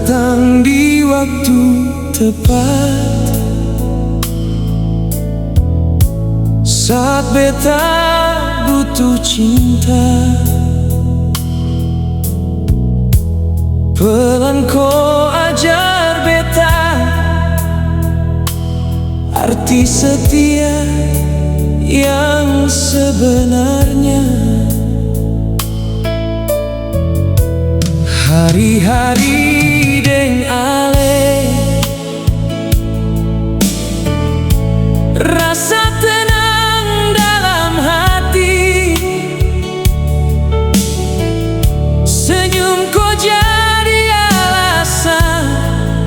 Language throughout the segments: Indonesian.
datang di waktu tepat, saat beta butuh cinta. Pelan kau ajar beta arti setia yang sebenarnya. Hari-hari deng ale, rasa tenang dalam hati, senyum kau jadi alasan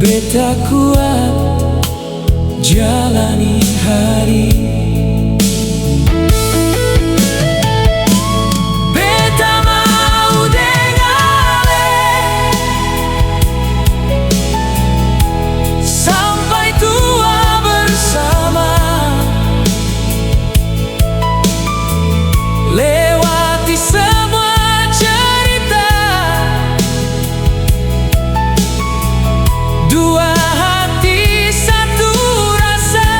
beta kuat jalani hari. Lewati semua cerita, dua hati satu rasa.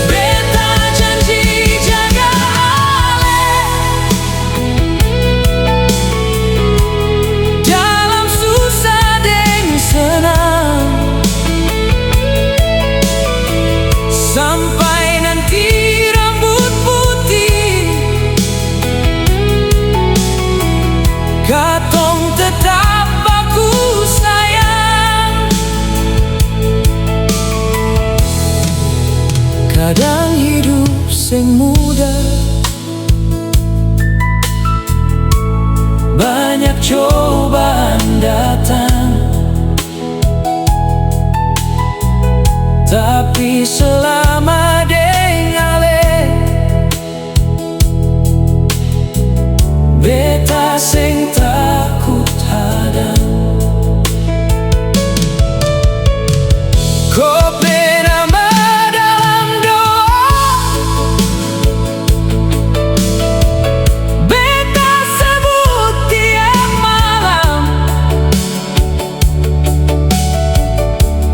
Beta janji jaga ale dalam susah dan senang, sampai nanti rambut putih katong tetap baku sayang. Kadang hidup sing mudah, banyak cobaan datang, tapi selama deng ale beta sing takut hadang. Kau bernama dalam doa, beta sebut tiap malam,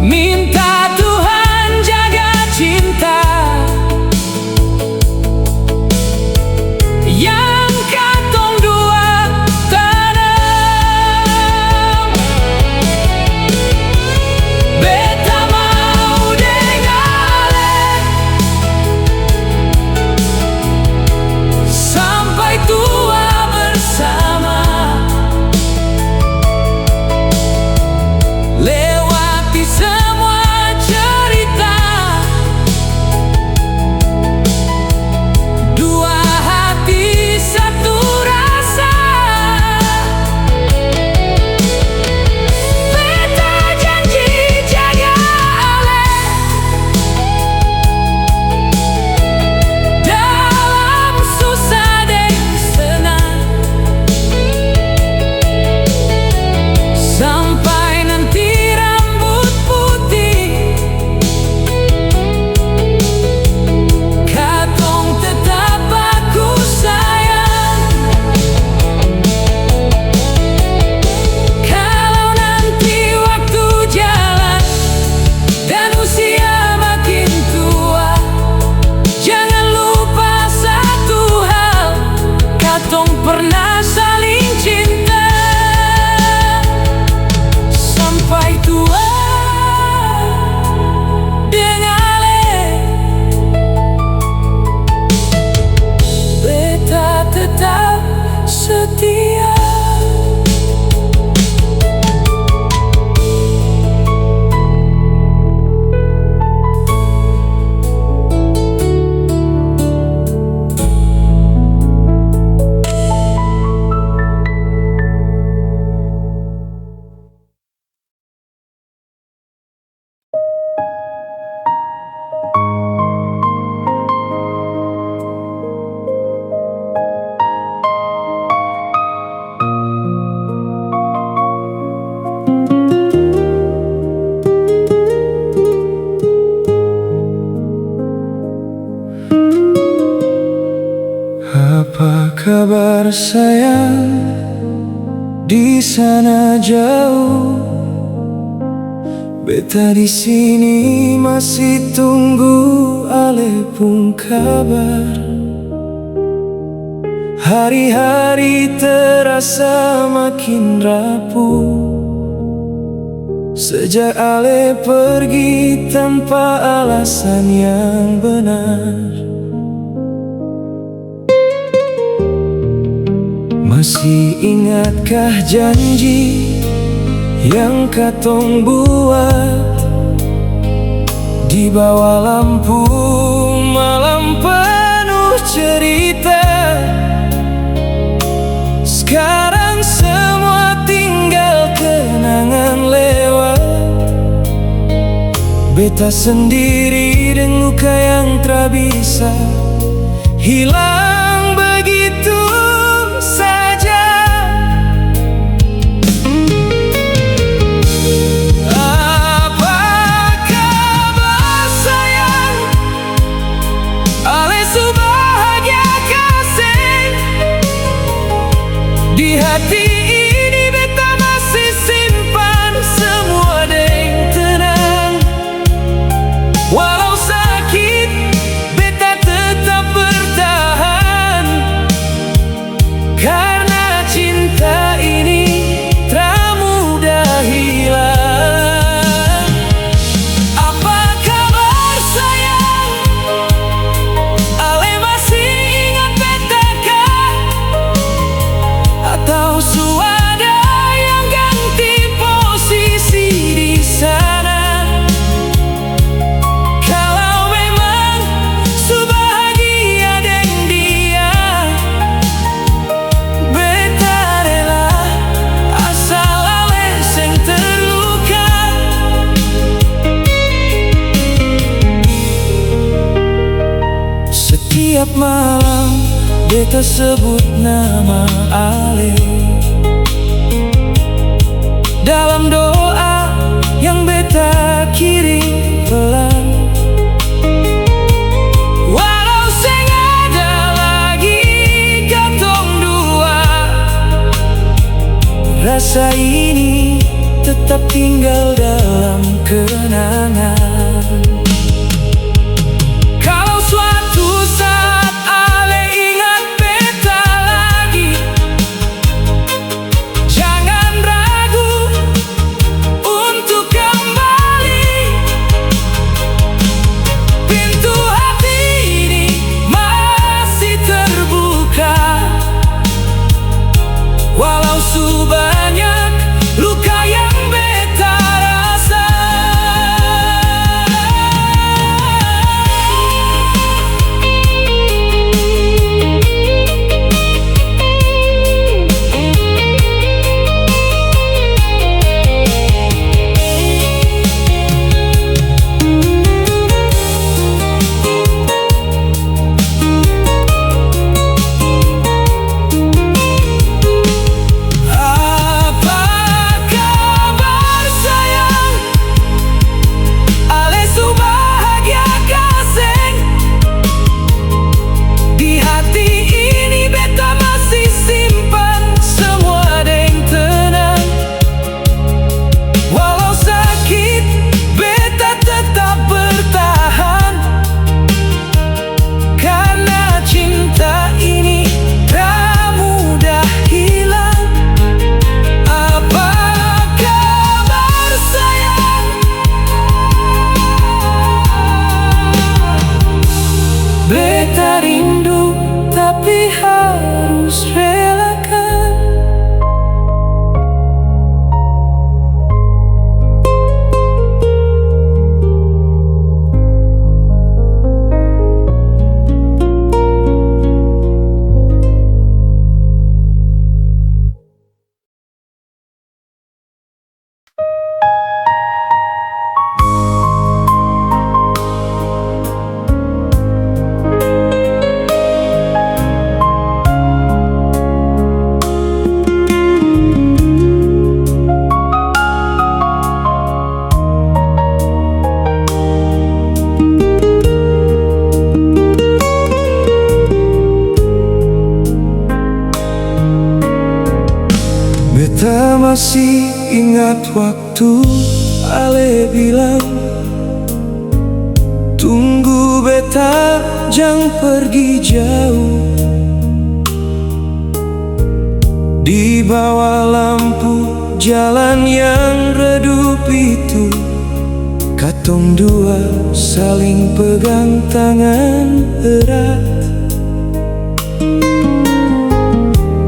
minta Tuhan jaga cinta yang katong dua kabar sayang di sana jauh? Beta di sini masih tunggu ale pun kabar. Hari-hari terasa makin rapuh sejak ale pergi tanpa alasan yang benar. Masih ingatkah janji yang katong buat di bawah lampu malam penuh cerita? Sekarang semua tinggal kenangan lewat. Beta sendiri dengan luka yang tak bisa hilang begitu saja. Apa kabar sayang? Ale su bahagia kasih. Di hati ini beta masih simpan semua deng tenang. Walau sakit, beta tetap bertahan, karena cinta ini tak mudah hilang. Apa kabar sayang? Ale masih ingat beta kah? Atau suada yang ganti posisi di sana? Kalau memang su bahagia deng dia, beta rela asal ale seng terluka. Setiap malam beta sebut nama ale dalam doa yang beta kirim pelan. Walau seng ada lagi katong dua, rasa ini tetap tinggal dalam kenangan. Kalau suatu saat ale ingat beta lagi, jangan ragu untuk kembali. Pintu hati ini masih terbuka, walau su banyak luka yang beta rasa. Beta masih ingat waktu Ale bilang, tunggu beta jangan pergi jauh. Di bawah lampu jalan yang redup itu, katong dua saling pegang tangan erat.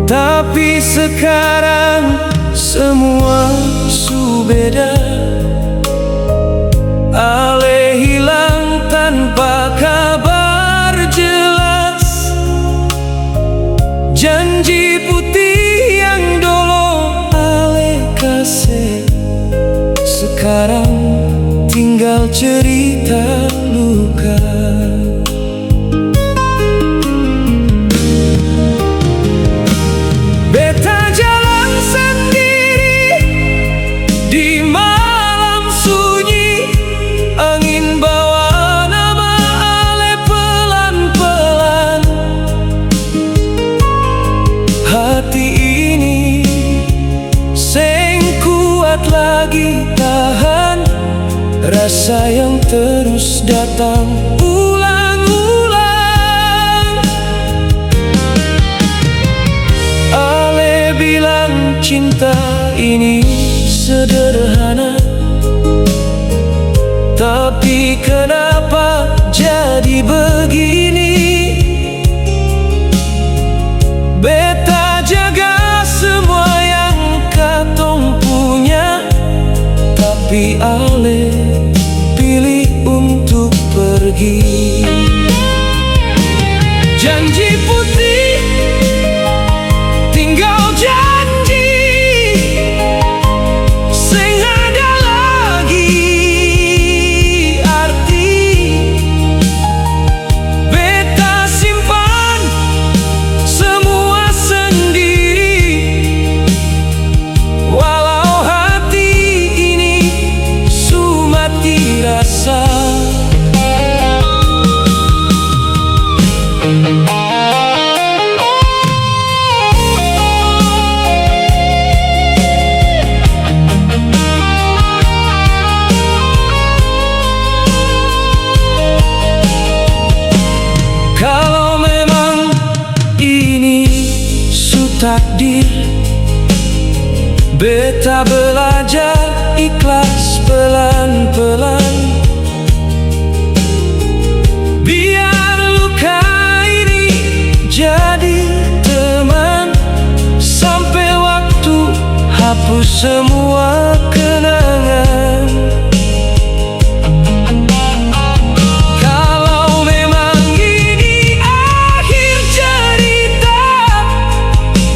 Tapi sekarang semua su beda. Ale hilang tanpa kabar jelas. Janji putih yang dulu Ale kasih, sekarang tinggal cerita luka. Beta jalan sendiri di malam sunyi, angin bawa nama Ale pelan-pelan. Hati ini seng kuat lagi tahan rasa yang terus datang ulang-ulang. Ale bilang cinta ini sederhana, tapi kenapa jadi begini? Beta jaga semua yang katong punya, tapi Ale pilih untuk pergi. Janji putih tinggal janji, seng ada lagi arti. Beta simpan semua sendiri, walau hati ini su mati rasa. Kalau memang ini su takdir, beta belajar ikhlas pelan-pelan. Biar luka ini jadi teman, sampai waktu hapus semua kenangan. Kalau memang ini akhir cerita,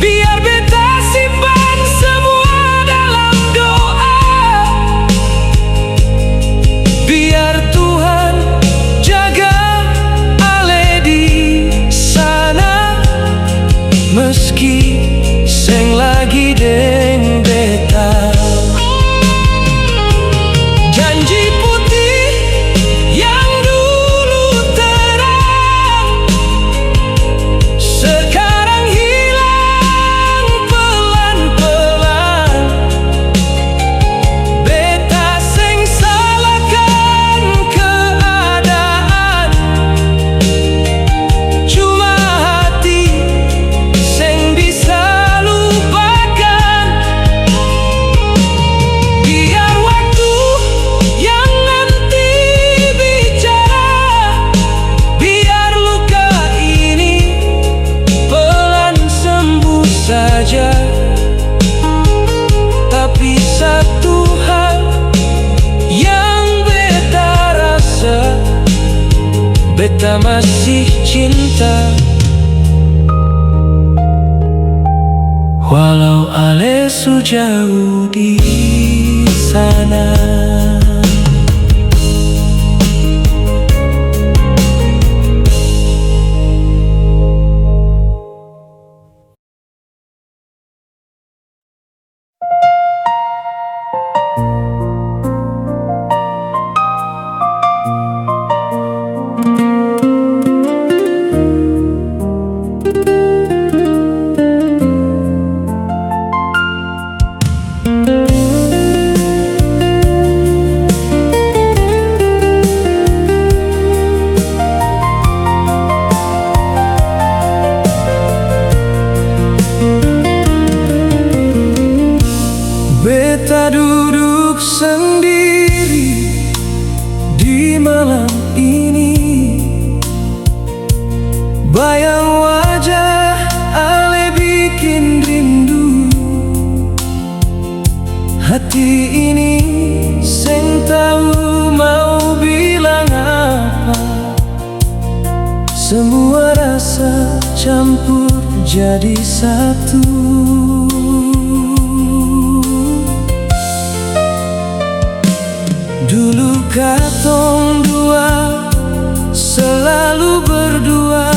biar beta simpan semua dalam doa. Biar Tuhan jaga Ale di sana, meski seng lagi deng beta. Janji putih yang dulu terang, sekarang hilang pelan-pelan. Beta seng salahkan keadaan, cuma hati seng bisa lupakan. Biar waktu yang nanti bicara, biar luka ini pelan sembuh saja. Tapi satu hal yang beta rasa, beta masih cinta, walau Ale su jauh di sana. Beta duduk sendiri di malam ini, bayang wajah Ale bikin rindu. Hati ini seng tahu mau bilang apa, semua rasa campur jadi satu. Dulu katong dua selalu berdua,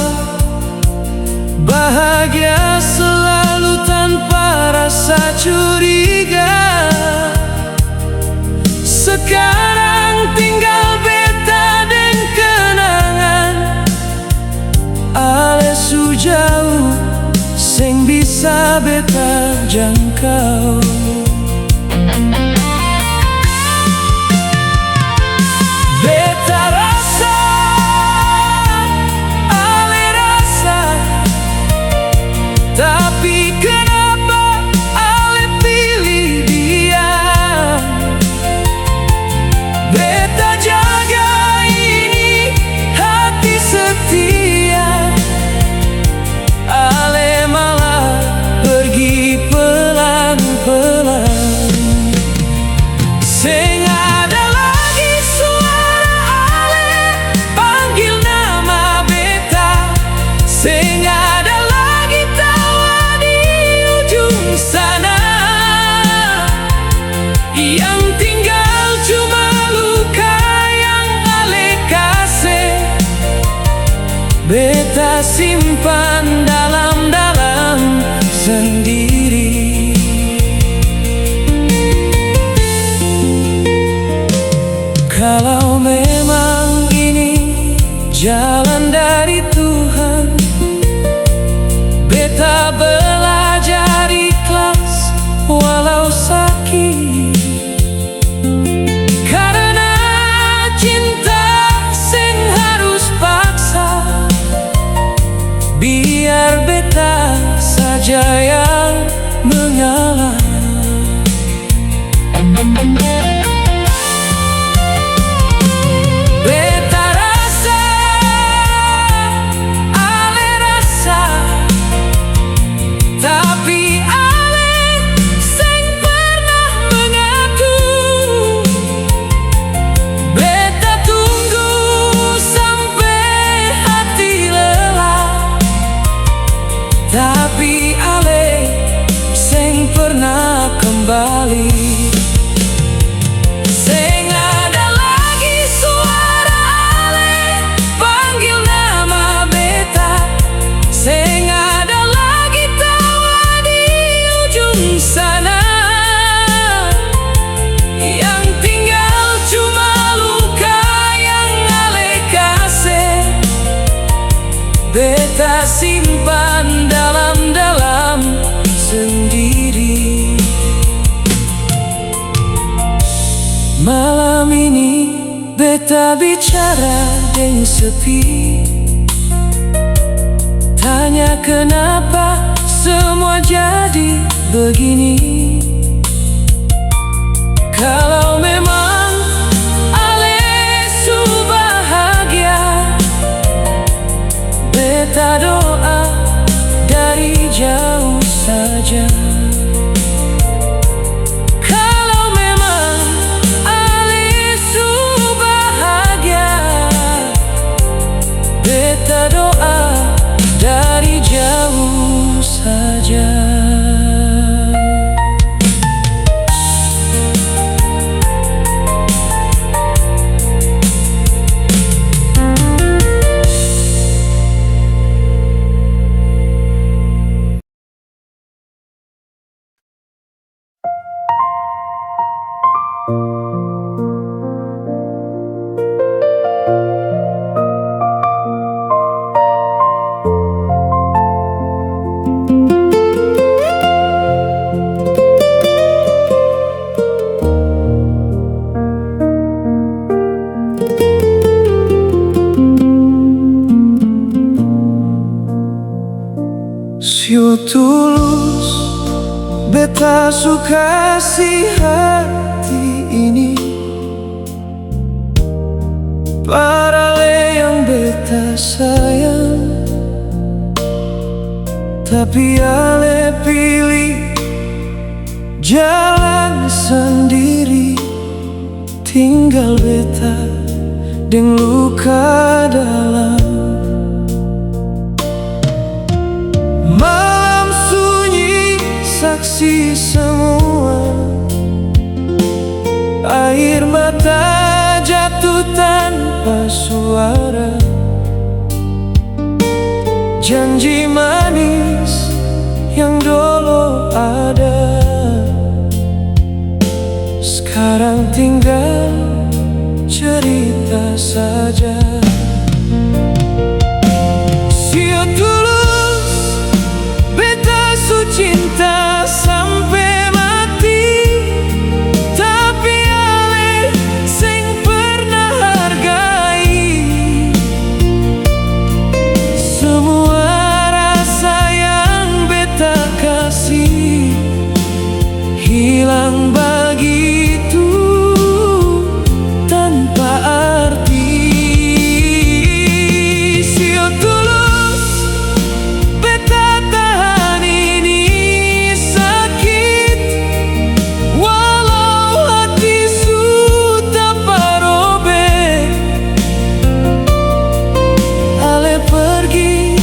bahagia selalu tanpa rasa curiga. Sekarang tinggal beta dan kenangan, Ale su jauh seng bisa beta jangkau. Beta rasa, Ale rasa, tapi kenapa Ale pilih dia? Beta jaga ini hati setia, Ale malah pergi pelan-pelan. Seng ada lagi suara Ale panggil nama beta, seng ada lagi tawa di ujung sana. Yang tinggal cuma luka yang Ale kasih, beta simpan dalam-dalam sendiri. Kalau memang ini jalan dari Tuhan, beta belajar ikhlas walau sakit. Karena cinta seng harus paksa, biar beta saja yang mengalah. Beta rasa, Ale rasa, tapi Ale seng pernah mengaku. Beta tunggu sampai hati lelah, tapi Ale seng pernah kembali. Seng ada lagi suara Ale panggil nama beta, seng ada lagi tawa di ujung sana. Yang tinggal cuma luka yang Ale kasih, beta simpan dalam-dalam sendiri. Malam ini beta bicara dengan sepi, tanya kenapa semua jadi begini. Kalau memang Ale su bahagia, beta doa dari jauh saja. Beta doa dari jauh saja. beta suka si hati ini, padahal yang beta sayang, tapi ale pilih jalan sendiri. Tinggal beta deng luka dalam. Malam sunyi saksi semua, air mata jatuh tanpa suara. Janji manis yang dulu ada, sekarang tinggal cerita saja. Sio tulus, beta su cinta sampai mati, tapi ale sing pernah hargai semua rasa yang beta kasih, hilang begitu tanpa arti. Sio tulus, beta tahan ini sakit, walau hati sudah parobek. Ale pergi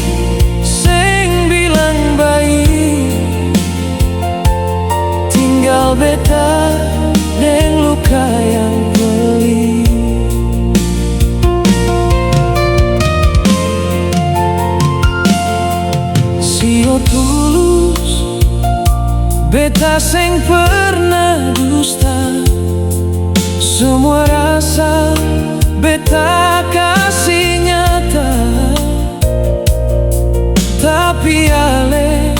seng bilang baik, tinggal beta deng luka yang pedih. Sio tulus, beta seng pernah dusta, semua rasa beta kasih nyata, tapi ale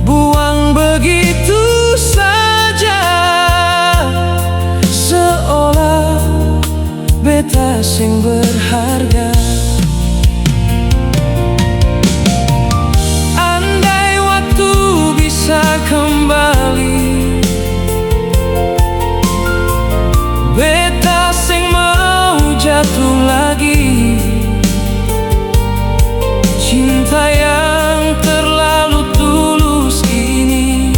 buang begitu saja, seolah beta sing berharga. Andai waktu bisa kembali, beta sing mau jatuh lagi. Cinta yang terlalu tulus ini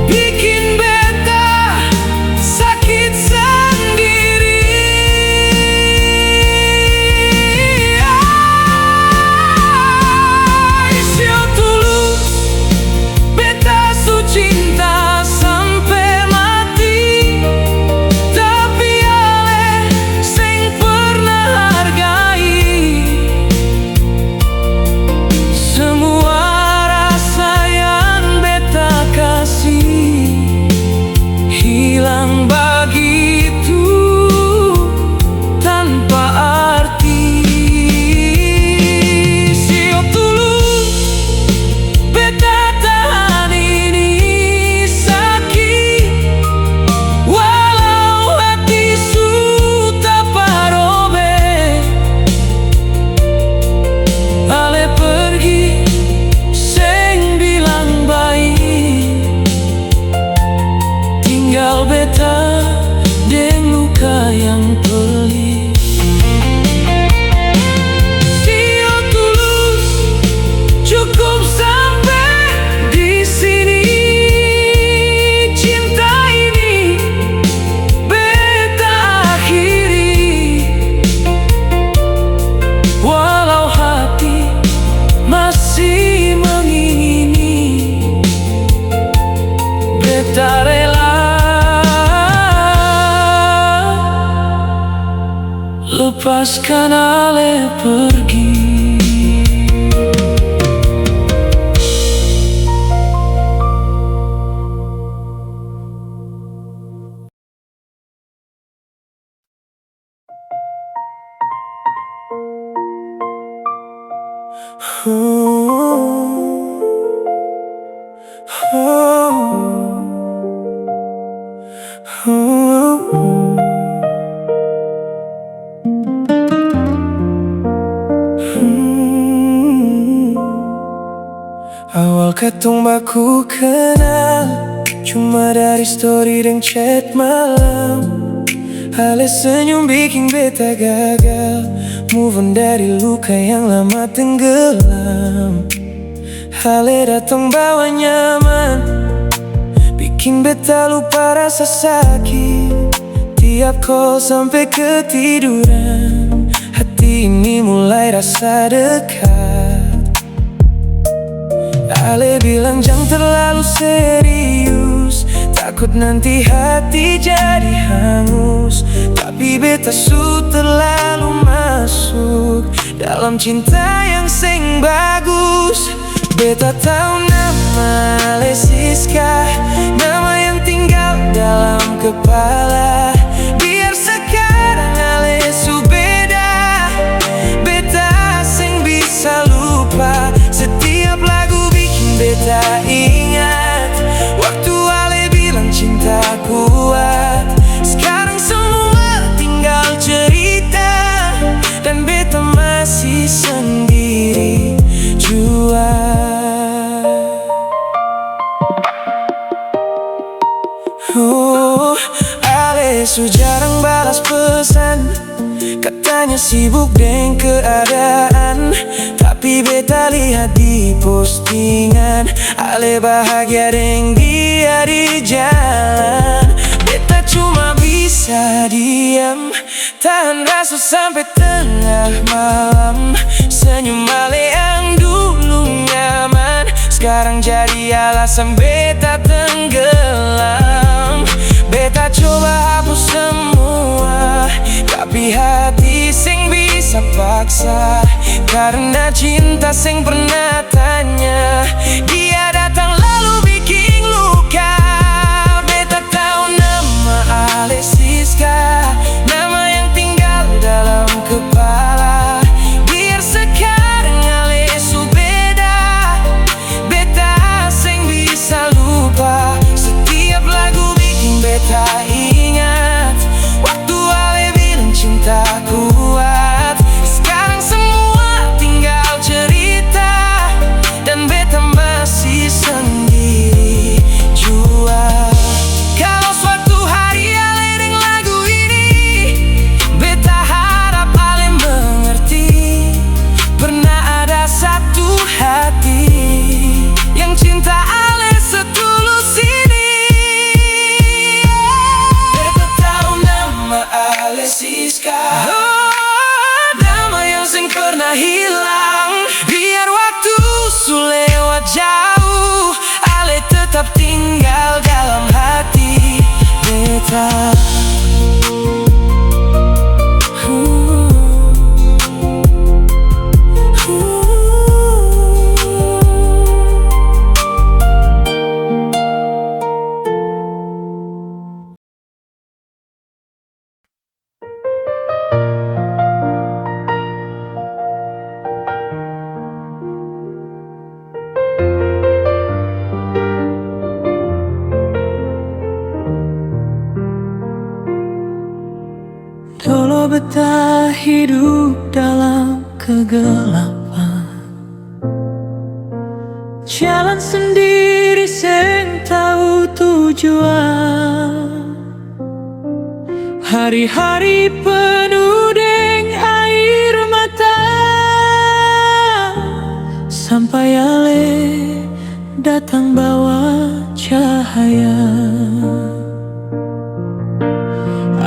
bikin beta sakit sendiri. Sio tulus, beta su cinta sampai mati, tapi ale sing pernah hargai semua rasa yang beta kasih, hilang begitu tanpa arti. Sio tulus, beta tahan ini sakit, walau hati sudah parobek. Ale pergi seng bilang baik, tinggal beta deng luka yang pedih. Sio tulus, cukup sampai di sini. Cinta ini beta akhiri, walau hati masih mengingini. Beta rela lepaskan ale pergi. katong baku kenal cuma dari story dan chat malam. Ale senyum bikin beta gagal move on dari luka yang lama tenggelam. Ale datang bawa nyaman bikin beta lupa rasa sakit. Tiap call sampai ketiduran, hati ini mulai rasa dekat. Ale bilang jangan terlalu serius, takut nanti hati jadi hangus. Tapi beta su terlalu masuk dalam cinta yang seng bagus. Beta tahu nama Ale Siska, nama yang tinggal dalam kepala. Biar sekarang Ale su beda, beta seng bisa lupa. Setiap lagu bikin beta ingat waktu Ale bilang cinta kuat. Sekarang semua tinggal cerita dan beta masih sendiri jua. Ale su jarang balas pesan, katanya sibuk dengan keadaan. Tapi beta lihat di postingan Ale bahagia dengan dia di jalan. Beta cuma bisa diam, tahan rasa sampai tengah malam. Senyum Ale yang dulu nyaman sekarang jadi alasan beta tenggelam. Beta coba hapus semua, tapi hati sing bisa paksa. Karena cinta sing pernah tanya, dia datang lalu bikin luka. Beta tahu nama Ale Siska, nama yang tinggal dalam kepala. Biar sekarang Ale su beda, beta sing bisa lupa. Setiap lagu bikin beta ingat waktu Ale bilang cinta kuat. Sekarang semua tinggal cerita dan beta masih sendiri jua. Kalau suatu hari Ale dengan lagu ini, beta harap Ale mengerti. Pernah ada satu hati yang cinta Ale setulus ini. Beta tahu nama Ale Siska, nama yang sing pernah hilang. Biar waktu su lewat jauh, Ale tetap tinggal dalam hati beta. Dulu beta hidup dalam kegelapan, jalan sendiri seng tahu tujuan. Hari-hari penuh dengan air mata, sampai Ale datang bawa cahaya.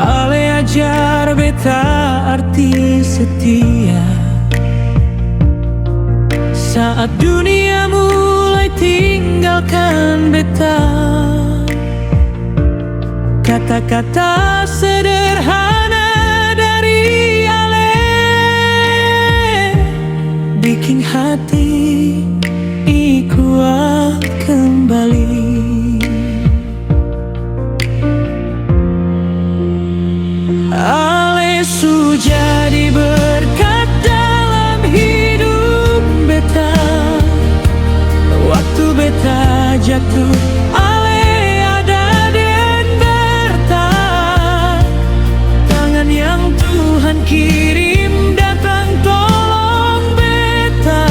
Ale ajar beta arti setia saat dunia mulai tinggalkan beta. Kata-kata sederhana dari Ale bikin hati kuat kembali. Ale su jadi berkat dalam hidup beta. Waktu beta jatuh, Ale ada dan bertahan. Tangan yang Tuhan kirim datang tolong beta.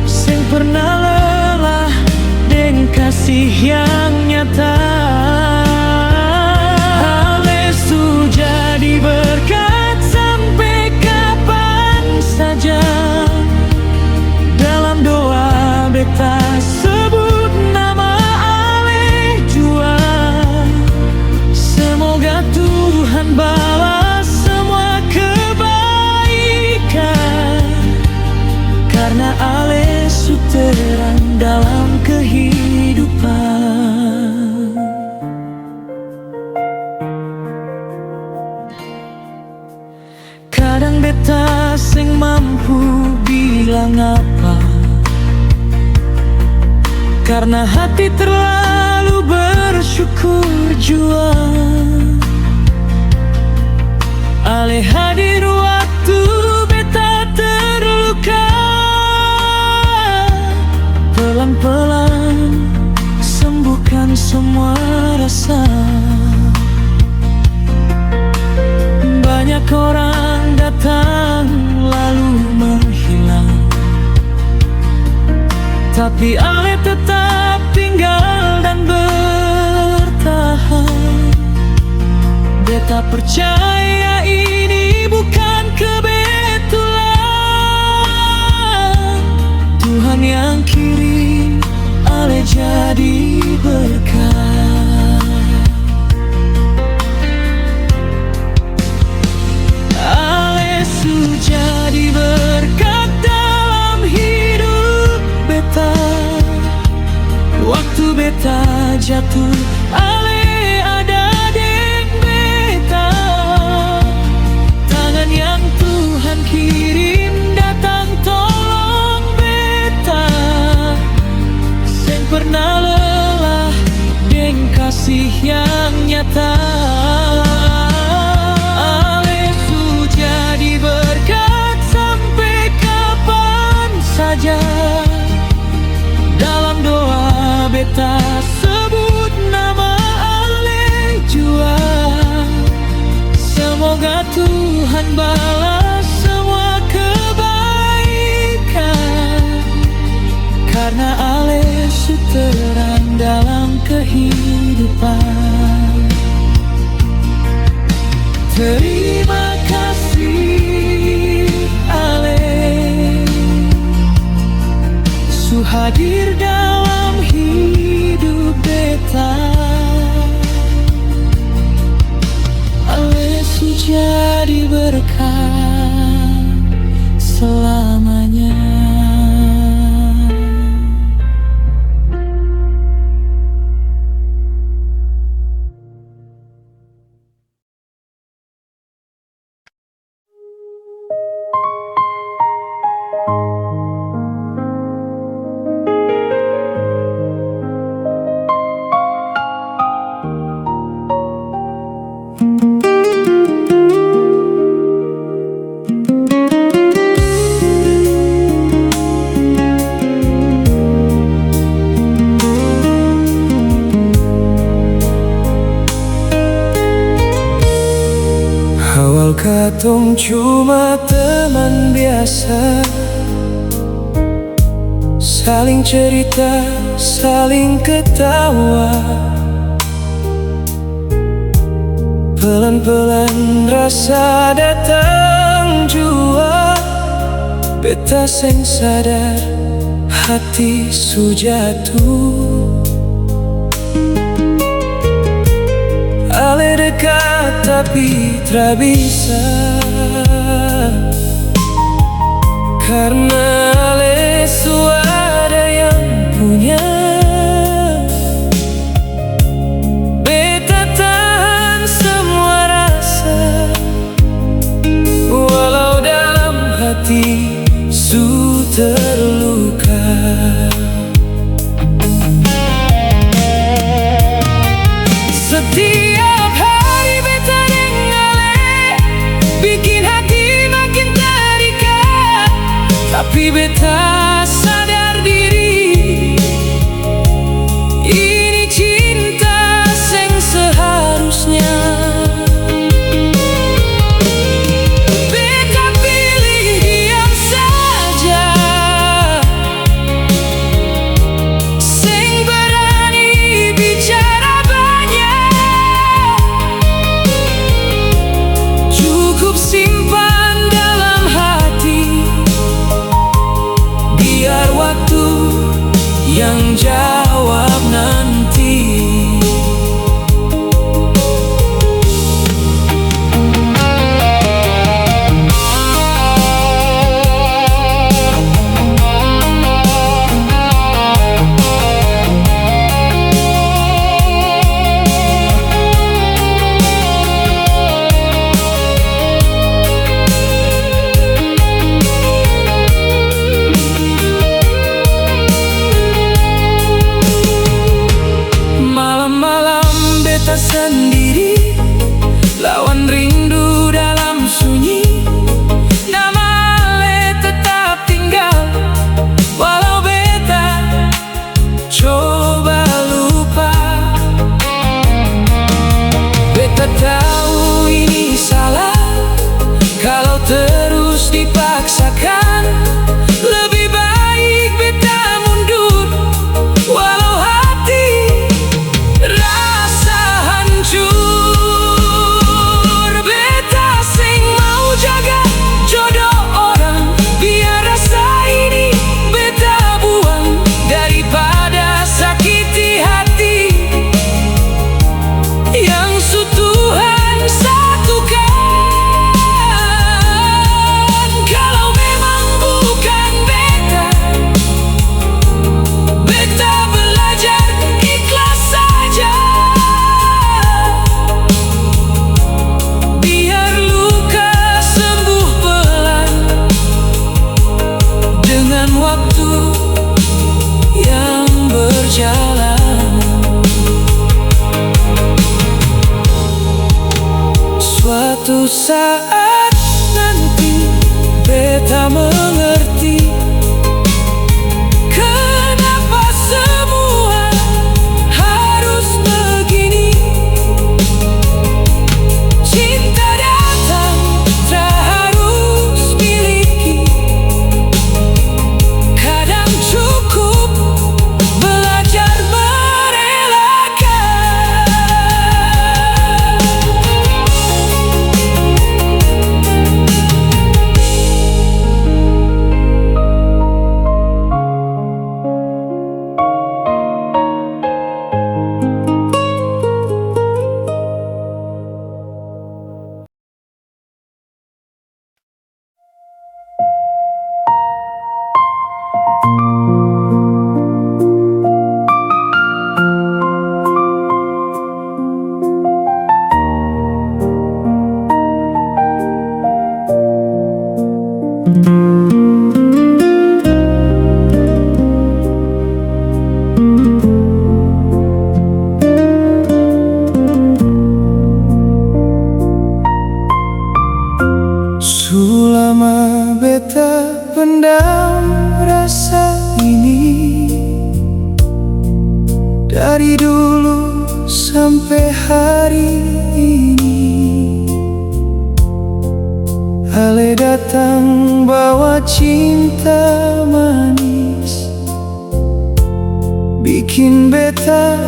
Sing pernah kasih yang nyata. Ale su jadi berkat sampai kapan saja. Dalam doa beta sebut nama Ale jua. Semoga Tuhan balas semua kebaikan, karena Ale su terang dalam kehidupan. Kadang beta sing mampu bilang apa, karena hati terlalu bersyukur jua. Ale hadir waktu beta terluka. Pelan-pelan sembuhkan semua rasa. Banyak orang datang lalu menghilang, tapi Ale tetap tinggal dan bertahan. Beta percaya ini bukan kebetulan. Tuhan yang kirim Ale jadi berkat. Ale su jadi berkat dalam hidup beta. Waktu beta jatuh, Ale ada deng beta. Tangan yang Tuhan kirim datang tolong beta. Seng pernah lelah deng kasih yang nyata. Ale su jadi berkat sampai kapan saja. Dalam doa beta sebut nama Ale jua. Semoga Tuhan balas semua kebaikan, karena Ale su terang dalam kehidupan. Terima kasih Ale su hadir dalam hidup beta. Ale su jadi berkat selamanya. Awal katong cuma teman biasa, saling cerita, saling ketawa. Pelan-pelan rasa datang jua. Beta seng sadar hati su jatuh. Ale dekat tapi tak bisa, karena Ale su ada yang punya. Beta tahan semua rasa, walau dalam hati su terluka. Setiap hari beta deng Ale bikin hati makin terikat, tapi beta sadar diri ini cinta seng seharusnya. Beta pilih diam saja, seng berani sendiri, lawan rindu dalam sunyi. Nama Ale tetap tinggal, walau beta coba lupa. Beta tahu ini salah, kalau terus dipaksakan. Lebih baik beta mundur, walau hati rasa hancur. Beta sing mau jaga jodoh orang, biar rasa ini beta buang daripada sakiti hati yang Tuhan satukan. Kalau memang bukan beta, beta belajar ikhlas saja. Biar luka sembuh pelan dengan waktu yang berjalan. Suatu saat nanti beta mengerti kenapa semua harus begini. Cinta datang tak harus miliki, kadang cukup belajar merelakan. Sulama beta pendam rasa ini, dari dulu sampai hari ini. Ale datang bawa cinta manis, bikin beta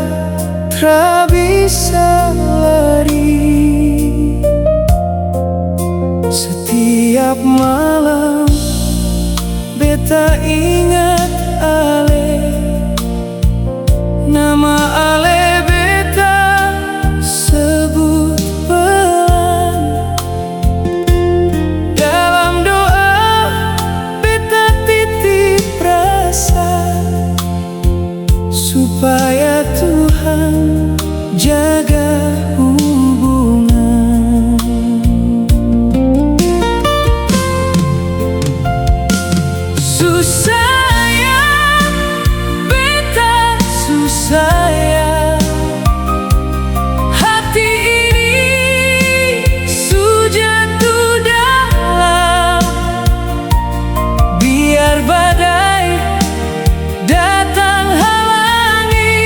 tak bisa lari. Setiap malam beta ingat Ale, nama Ale beta sebut pelan. Dalam doa beta titip rasa, supaya Tuhan jaga hubungan. Susah ya beta, susah ya, hati ini jatuh dalam. Biar badai datang halangi,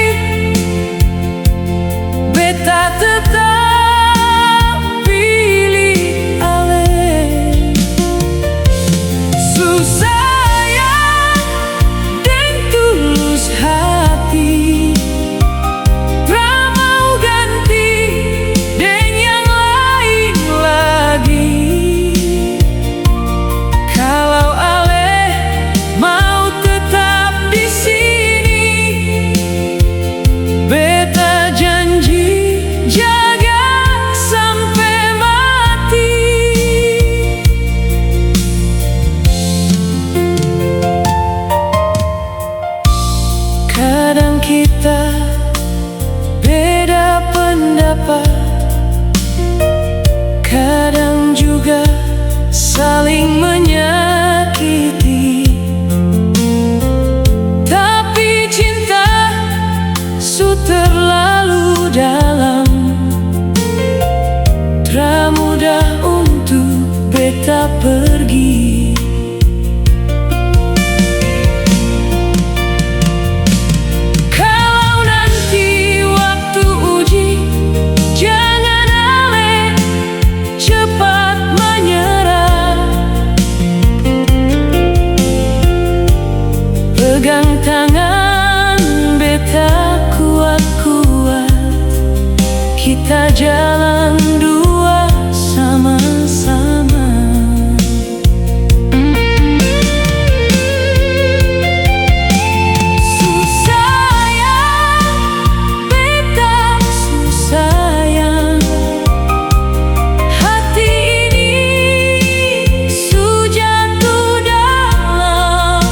beta tetap pilih Ale. Susah ya dan tulus hati, pra mau ganti dengan yang lain lagi. Kalau Ale mau tetap di sini, beta janji jaga sampai mati. Kadang kita beda pendapat, kadang juga saling menyakiti. Tapi cinta su terlalu dalam, beta pergi. Kalau nanti waktu uji, jangan Ale cepat menyerah. Pegang tangan beta kuat-kuat, kita jalan dua sama-sama. Susah ya, beta susah ya. Hati ini jatuh dalam.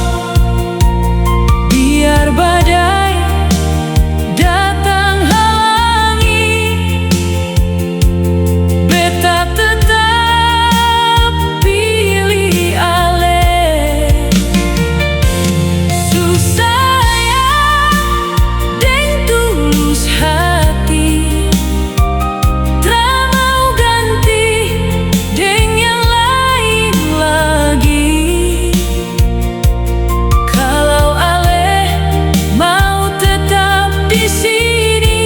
Biar badai datang halangi, beta tetap pilih Ale. Susah ya, deng tulus hati, tra mau ganti deng yang lain lagi. Kalau Ale mau tetap di sini,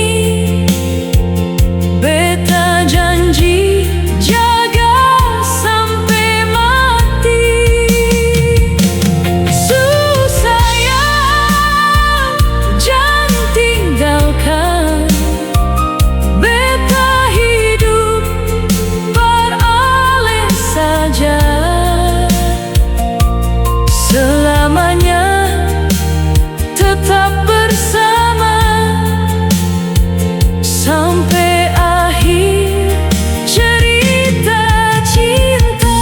beta janji jaga sampai mati. Susah ya, jangan tinggalkan. Beta hidup beralih saja. Selamanya tetap bersama sampai akhir cerita cinta.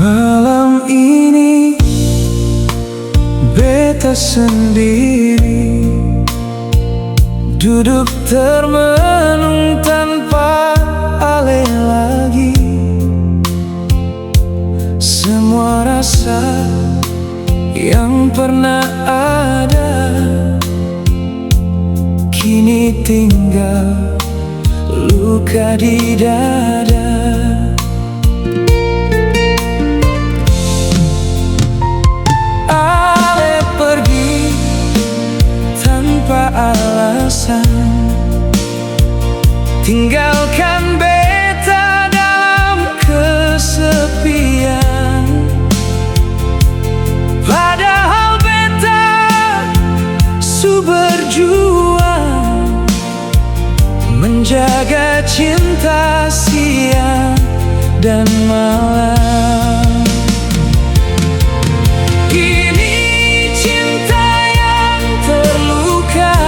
Malam ini beta sendiri, duduk termenung tanpa Ale lagi. Semua rasa yang pernah ada kini tinggal luka di dada. Ale pergi tanpa alasan, tinggalkan beta dalam kesepian. Padahal beta su berjuang menjaga cinta siang dan malam. Kini cinta yang terluka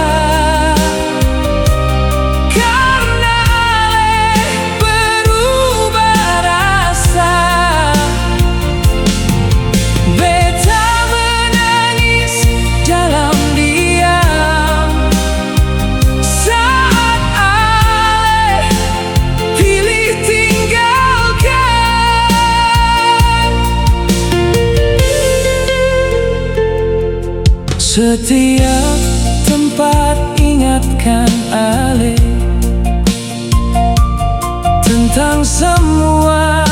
karena Ale berubah rasa. Beta menangis dalam diam saat Ale pilih tinggalkan. Setiap tempat ingatkan Ale tentang semua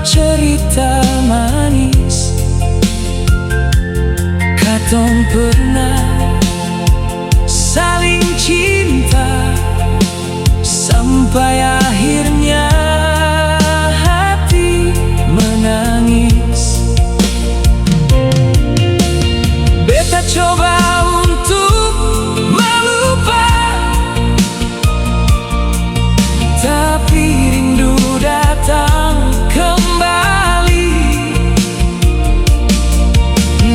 cerita manis katong pernah saling cinta sampai akhirnya hati menangis. Beta coba untuk melupa, tapi rindu datang kembali.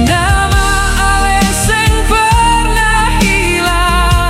Nama Ale seng pernah hilang.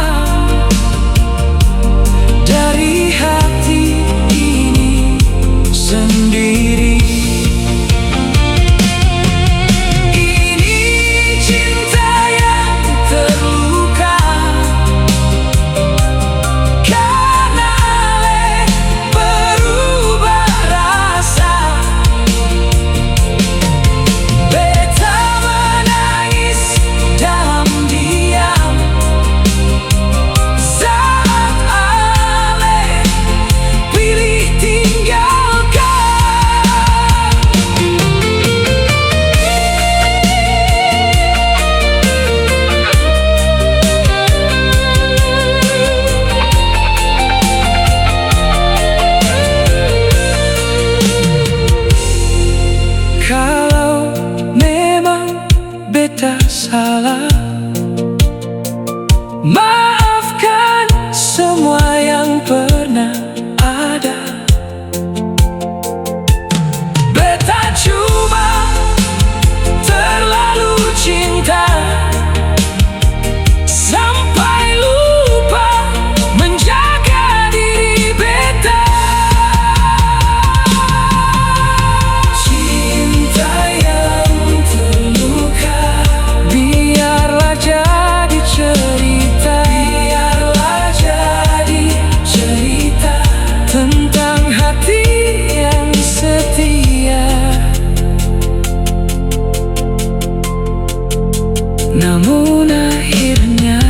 namun akhirnya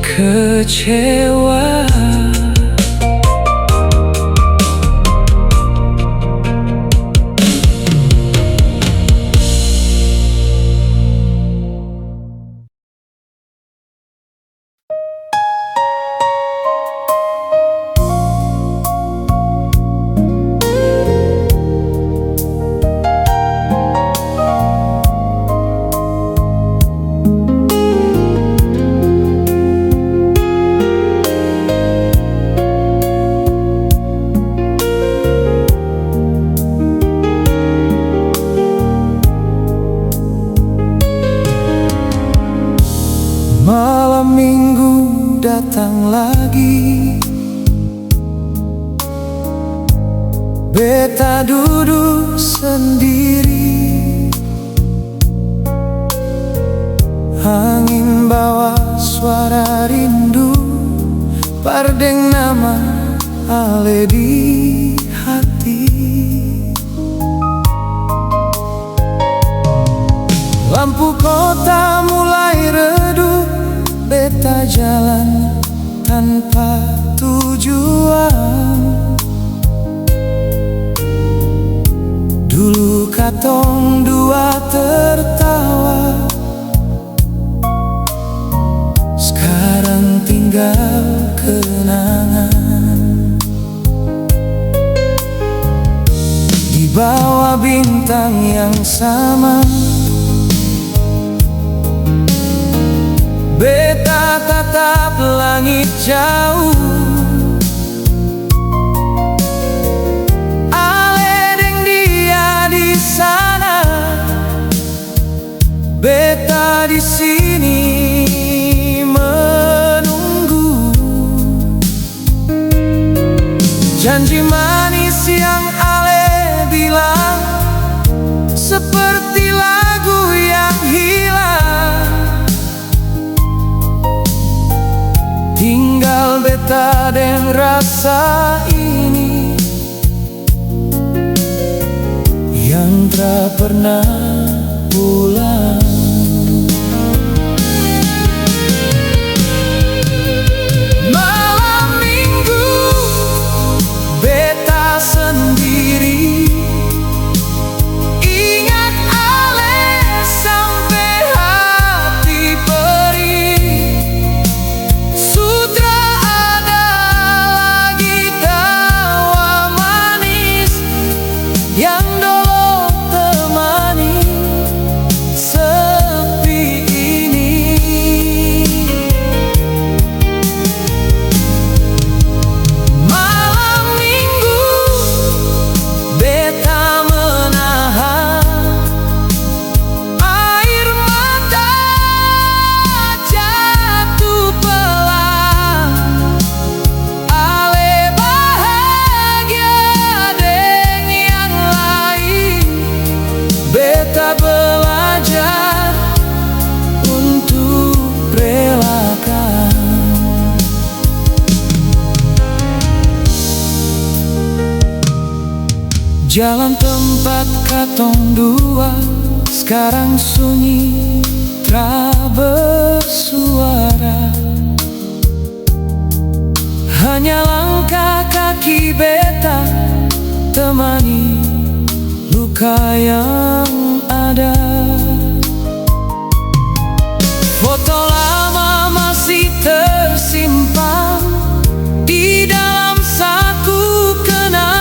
kecewa. Malam minggu datang lagi, beta duduk sendiri. Angin bawa suara rindu, pardeng nama ale di hati. Lampu kota mulai redup, beta jalan tanpa tujuan. Dulu katong dua tertawa, sekarang tinggal kenangan. Di bawah bintang yang sama, beta tatap langit jauh. Ale deng dia di sana, beta di sini menunggu. Janji manis yang ale bilang seperti lagu yang hilang. Tinggal beta dan rasa ini yang tak pernah pulang. Malam minggu beta sendiri, ingat ale sampai hati perih. Yang dulu temani sepi ini. Malam minggu beta menahan air mata jatuh pelan. Ale bahagia deng yang lain, beta belajar untuk relakan. Jalan tempat katong dua sekarang sunyi, tak bersuara. Hanya langkah kaki beta temani luka yang ada. Foto lama masih tersimpan di dalam saku kenangan.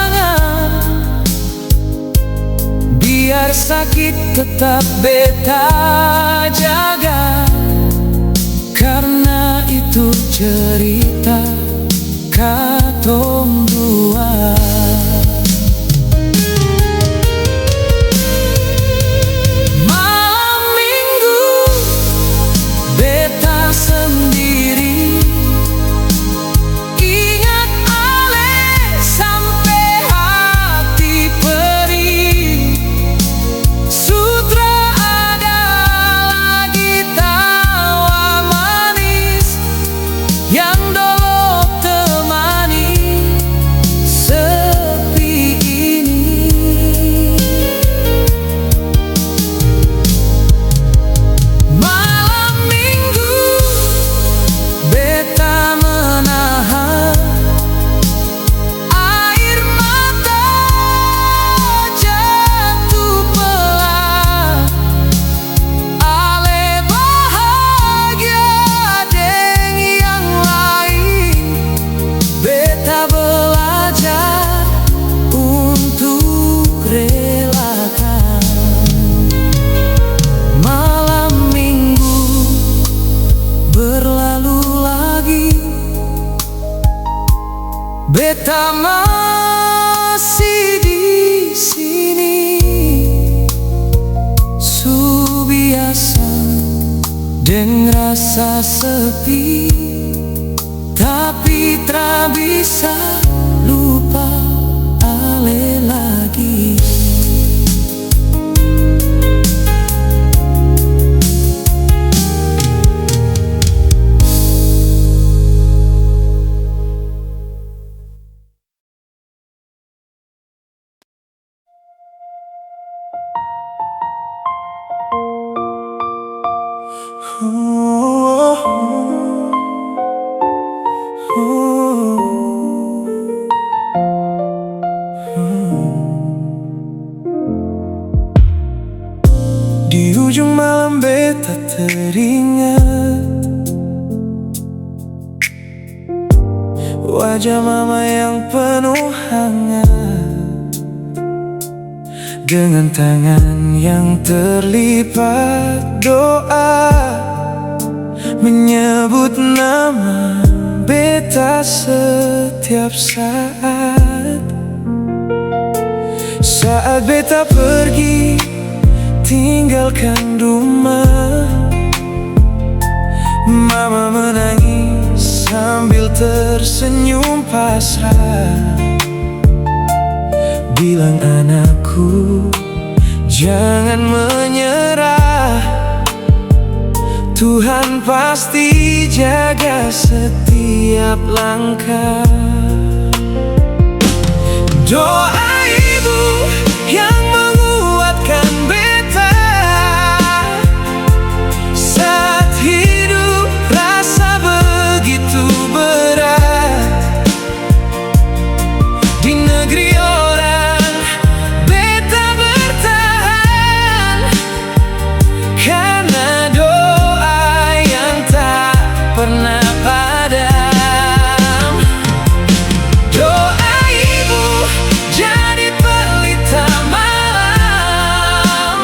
Biar sakit tetap beta jaga, karena itu cerita katong dua. Malam minggu beta sendiri, ingat ale sampai hati perih. Sutra ada lagi tawa manis yang dulu temani sepi. masih di sini. Su biasa dengan rasa sepi, tapi tak bisa lupa ale lagi. Di ujung malam beta teringat wajah mama yang penuh hangat, dengan tangan yang terlipat doa, menyebut nama beta setiap saat. Saat beta pergi tinggalkan rumah, mama menangis sambil tersenyum pasrah, bilang anakku jangan menyerah, Tuhan pasti jaga setiap langkah. Doa ibu yang menguatkan beta saat hidup rasa begitu berat. Di negeri orang beta bertahan karena doa yang tak pernah padam. Doa ibu jadi pelita malam,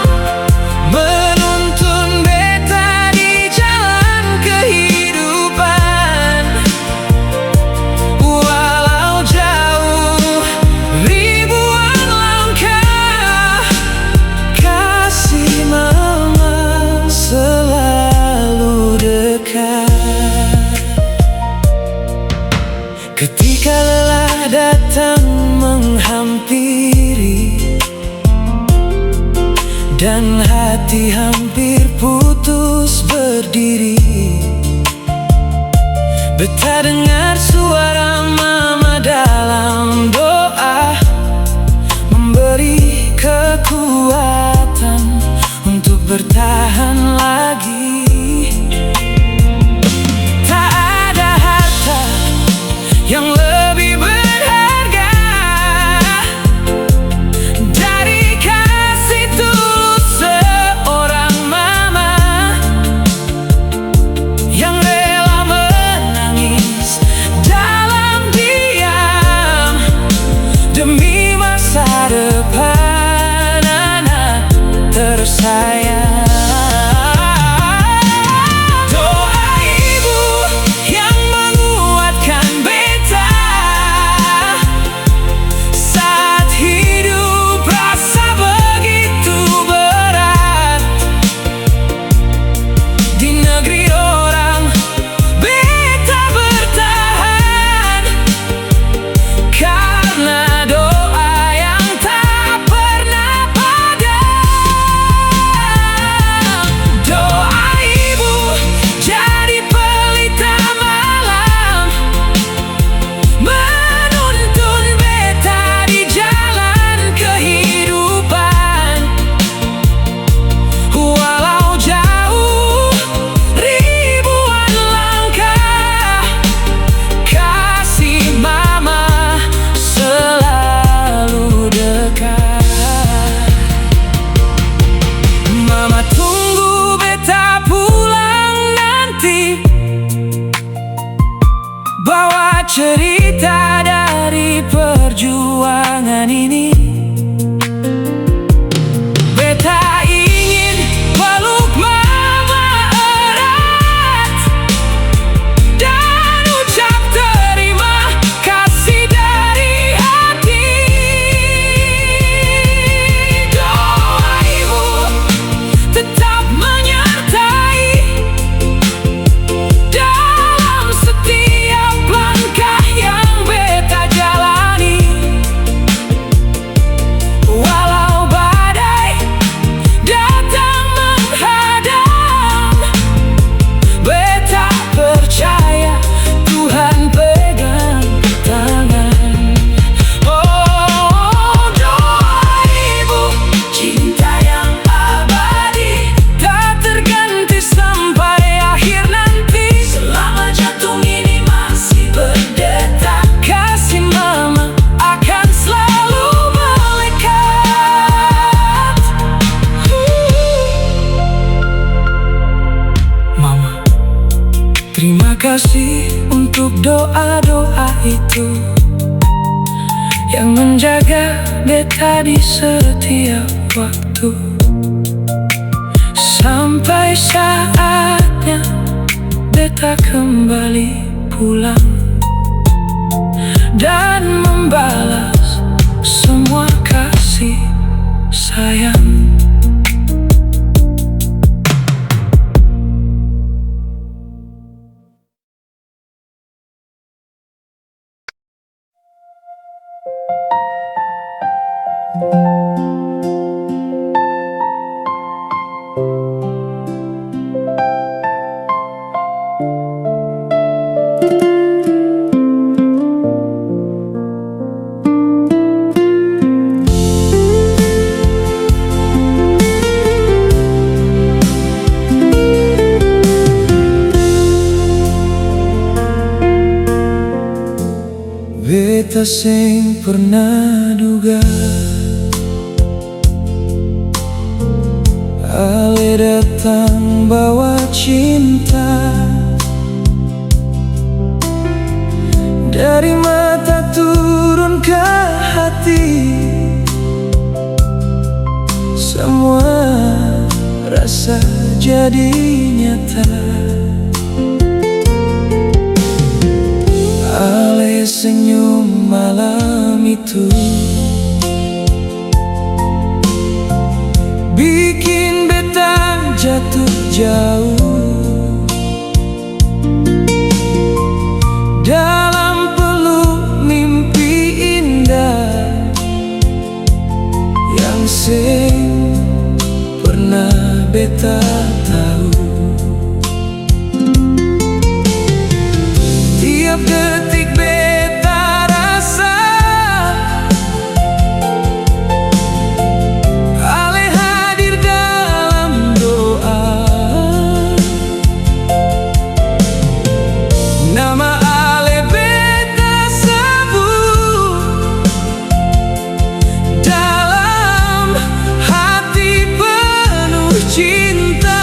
menuntun beta di jalan kehidupan. Walau jauh ribuan langkah, kasih mama selalu dekat. Ketika lelah datang menghampiri dan hati hampir putus berdiri, beta dengar suara mama dalam doa, memberi kekuatan untuk bertahan lagi. Tak ada harta yang lebih berharga dari kasih tulus seorang mama yang rela menangis dalam diam demi masa depan anak tersayang. Doa ibu yang menguatkan beta saat hidup rasa begitu berat. Di negeri orang beta bertahan karena doa yang tak pernah padam. kasih untuk doa-doa itu yang menjaga beta di setiap waktu. Sampai saatnya beta kembali pulang dan membalas semua kasih sayang. Beta sing pernah duga ale datang bawa cinta, dari mata turun ke hati, semua rasa jadi nyata. Ale senyum malam itu bikin beta jatuh jauh dalam peluk mimpi indah yang sing pernah beta tahu. Tiap detik beta rasa ale hadir dalam doa. Nama ale beta sebut dalam hati penuh cinta.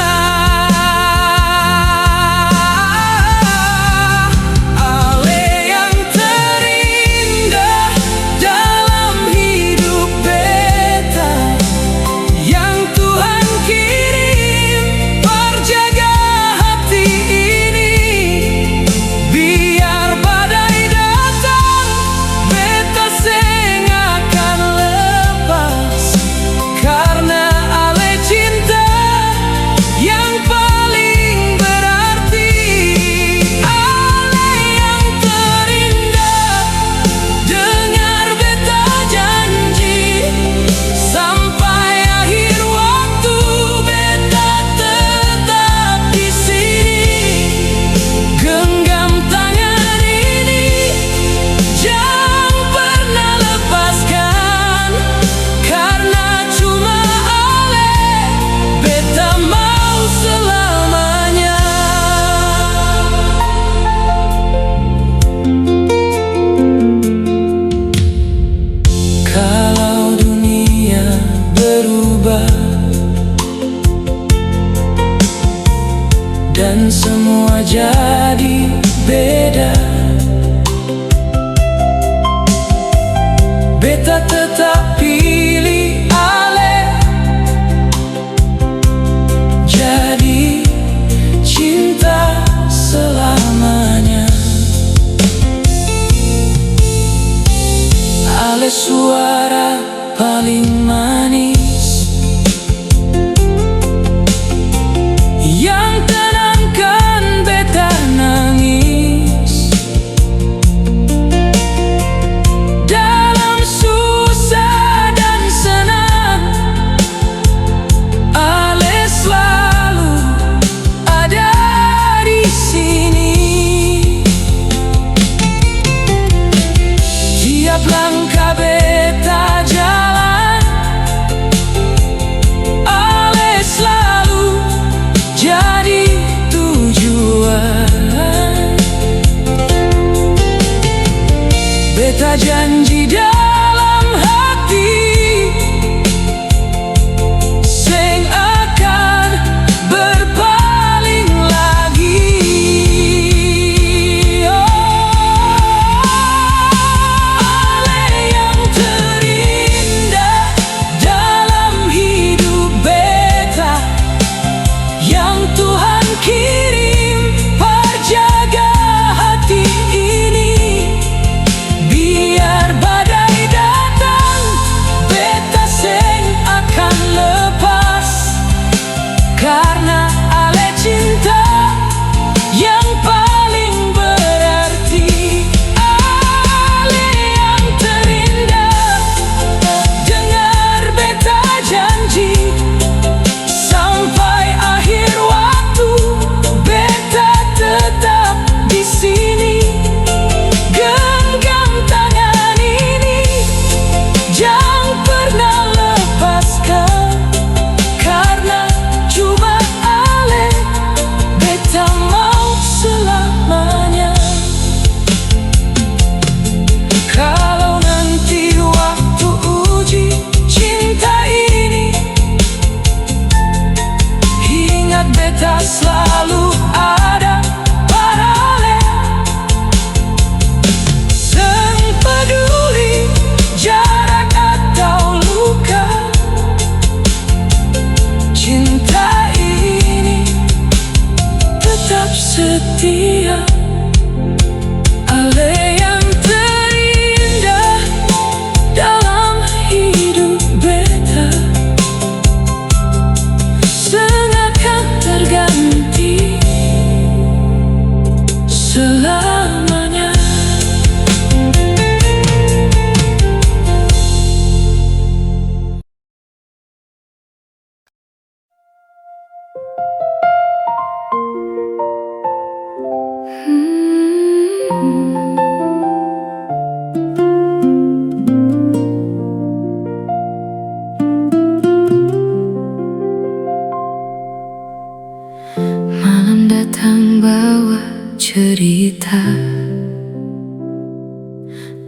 akan bawa cerita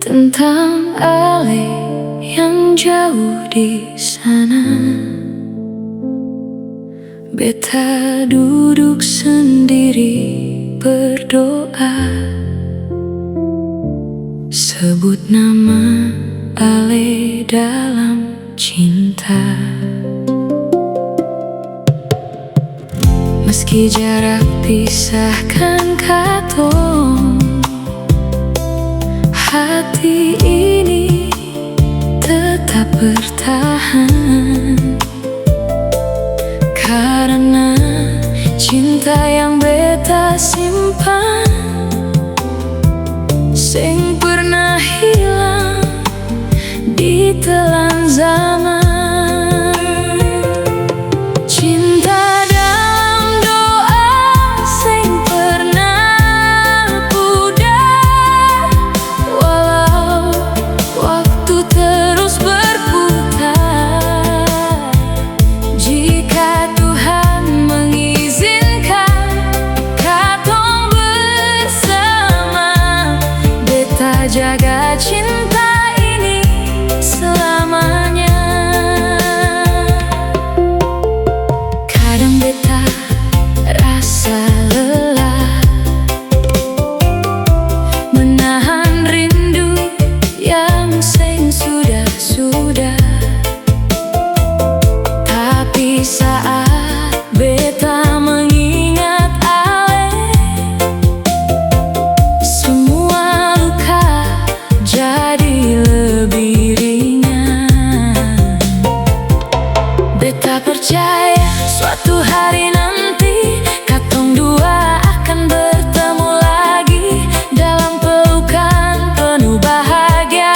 tentang Ale yang jauh di sana. Beta duduk sendiri berdoa, sebut nama Ale dalam cinta. Meski jarak pisahkan katong, hati ini tetap bertahan. Karena cinta yang beta simpan, sing pernah hilang ditelan zaman. Jaga cinta ini selamanya. Kadang beta rasa lelah menahan rindu yang sing sudah-sudah. Tapi saat beta mengingat Ale, semua jadi lebih ringan. Beta percaya suatu hari nanti katong dua akan bertemu lagi dalam pelukan penuh bahagia,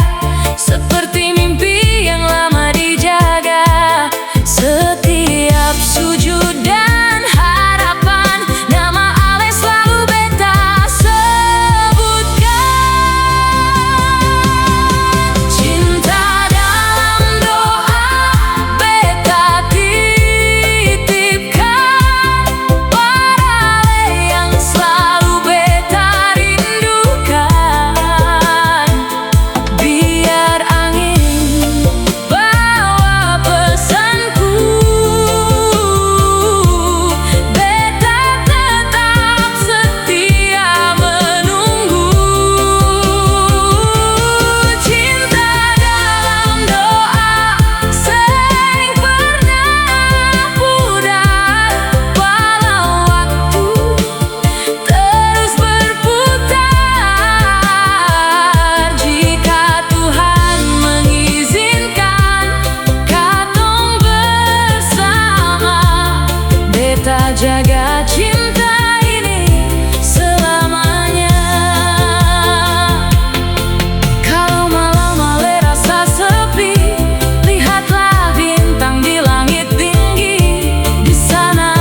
seperti mimpi yang lama dijaga. Setiap sujud dan harapan, nama Ale selalu beta sebutkan. Jaga cinta ini selamanya. Kalau malam Ale rasa sepi, lihatlah bintang di langit tinggi. Di sana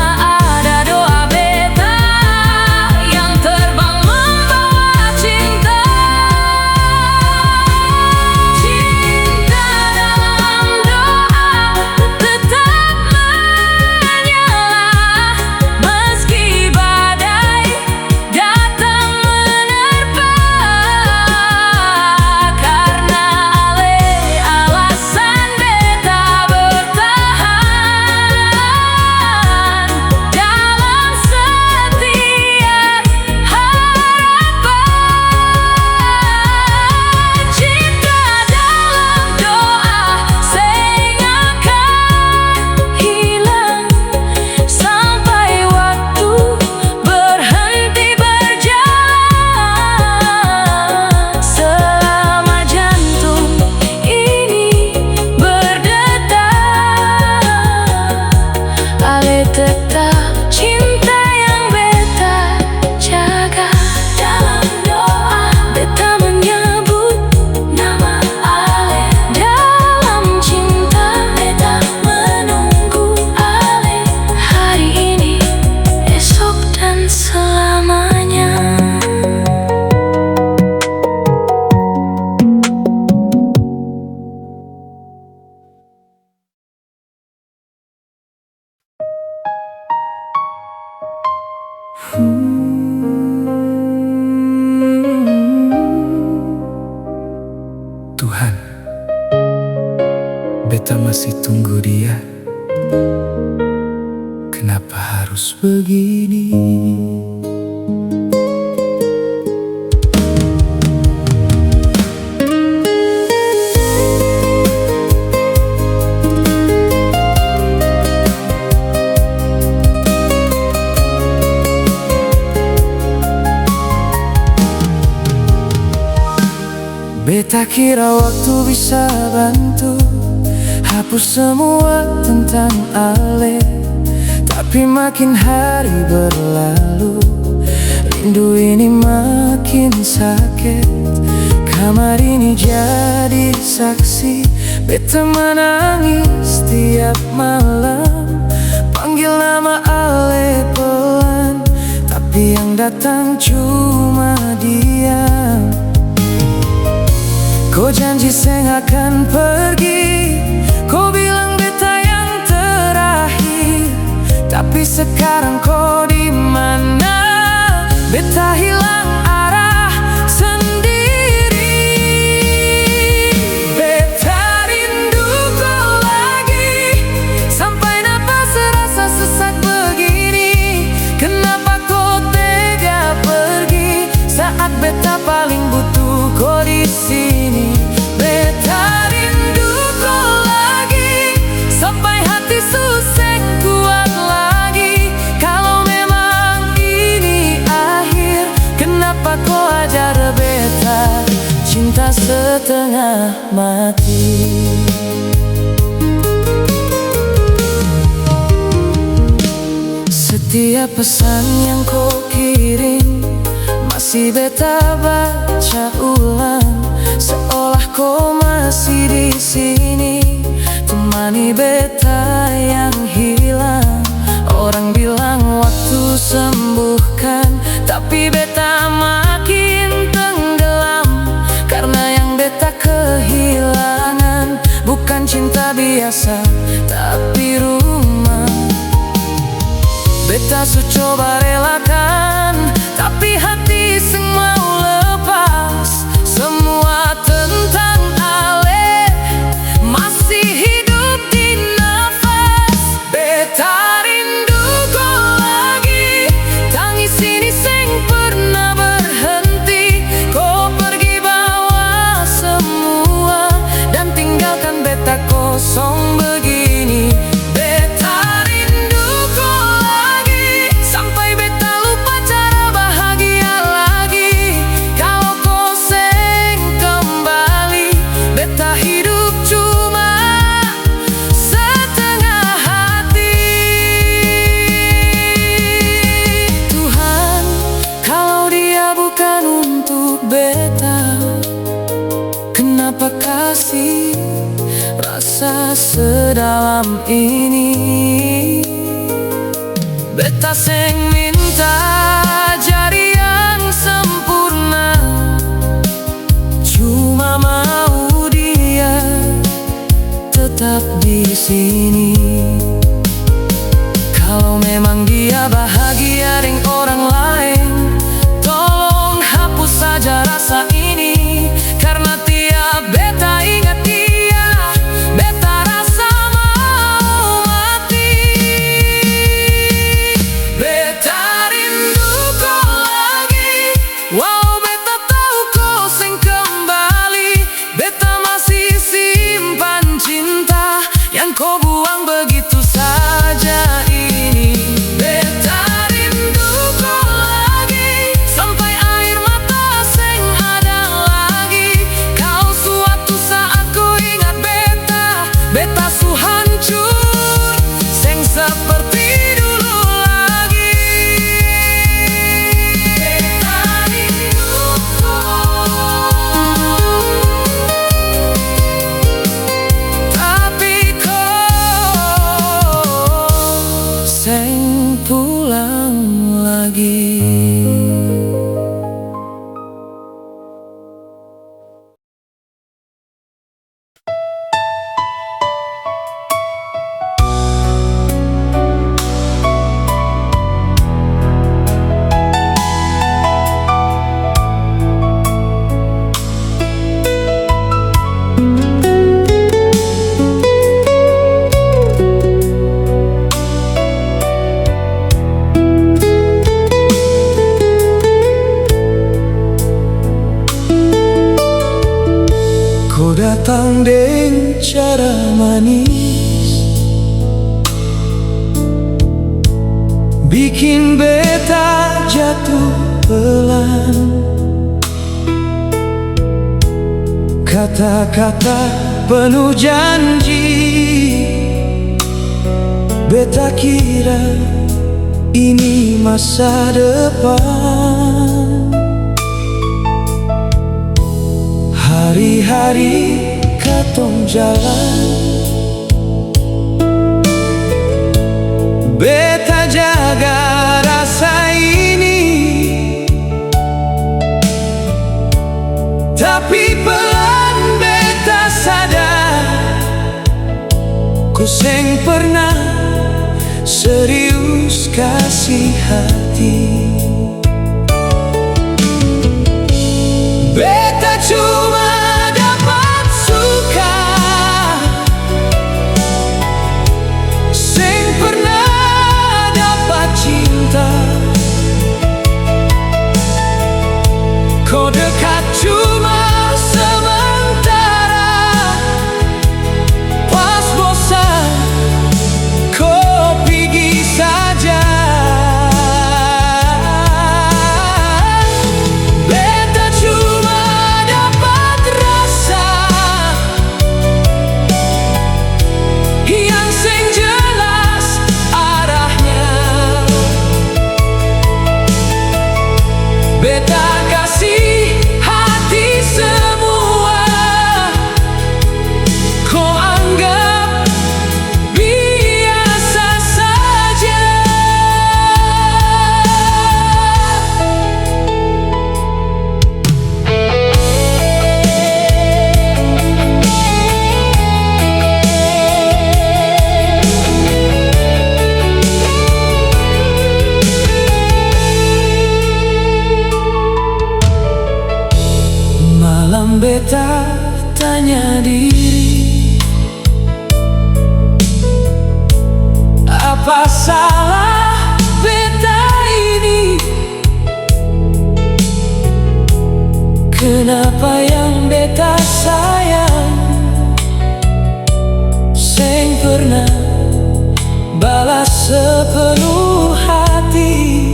ada doa beta yang terbang membawa cinta. Cinta dalam doa tetap menyala, meski badai datang menerpa. Karena Ale alasan beta bertahan dalam setiap harapan. Cinta dalam doa sing akan hilang sampai waktu berhenti berjalan. Selama jantung ini berdetak, Ale tetap cinta yang beta jaga. Dalam doa beta menyebut nama Ale, dalam cinta beta menunggu Ale, hari ini, esok dan selamanya. Ooh. masih tunggu dia. Kenapa harus begini? Beta kira waktu bisa bantu hapus semua tentang Ale, tapi makin hari berlalu, rindu ini makin sakit. Kamar ini jadi saksi, beta menangis tiap malam, panggil nama Ale pelan, tapi yang datang cuma dia. Kau janji seng akan pergi, kau bilang beta yang terakhir, tapi sekarang kau di mana? Beta hilang arah sendiri. Beta rindu kau lagi, sampai napas serasa sesak begini. Kenapa kau tega pergi saat beta paling butuh kau di sini? Beta rindu kau lagi, sampai hati susah kuat lagi. Kalau memang ini akhir, kenapa kau ajar beta cinta setengah mati? Setiap pesan yang kau kirim masih beta baca ulang, seolah kau masih di sini, temani beta yang hilang. Orang bilang waktu sembuhkan, tapi beta makin tenggelam, karena yang beta kehilangan bukan cinta biasa, tapi rumah. Beta su coba relakan, tapi hati seng mau lepas. Semua tentang Ale masih hidup di nafas. Beta rindu kau lagi, tangis ini seng pernah berhenti. Kau pergi bawa semua dan tinggalkan beta kosong begini. Beta rindu kau lagi, sampai beta lupa cara bahagia lagi. Kalau kau seng kembali, beta hidup cuma setengah hati. Tuhan, kalau dia bukan untuk beta, kenapa kasih rasa sedalam ini? Beta seng minta jadi yang sempurna, cuma mau dia tetap di sini. Kalau memang dia bahagia dengan orang lain, tolong hapus saja rasa ini, karena tiap beta ingat dia, beta rasa mau mati. Beta rindu kau lagi, walau beta tahu kau seng kembali. Beta masih simpan cinta yang kau buang begitu saja ini. Beta rindu kau lagi, sampai air mata seng ada lagi. Kau suatu saat ku ingat beta, beta su hancur, seng seperti dulu lagi. Beta rindu kau, tapi kau senang deng cara manis, bikin beta jatuh pelan. Kata-kata penuh janji, beta kira ini masa depan. Hari-hari katong jalan, beta jaga rasa ini, tapi pelan beta sadar ku seng pernah serius kasih hati. Beta cuma dapat suka, seng pernah dapat cinta. Kau dekat cuma sementara, pas bosan kau pergi saja. Beta cuma dapat rasa yang seng jelas arahnya. Beta kasih hati semua, kau anggap biasa saja. Malam beta tanya diri, apa salah beta ini? Kenapa yang beta sayang seng pernah balas sepenuh hati?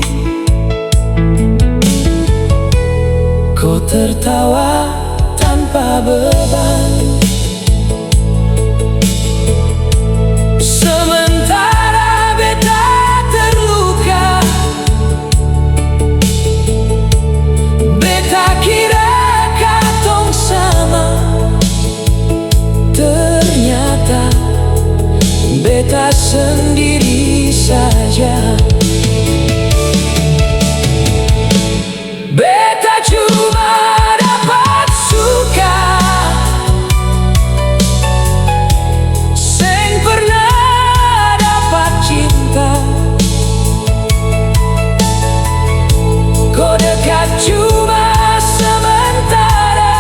Kau tertawa tanpa beban, sementara beta terluka. Beta kira katong sama, ternyata beta sendiri saja. Beta cuma dapat suka, seng pernah dapat cinta. Kau dekat cuma sementara,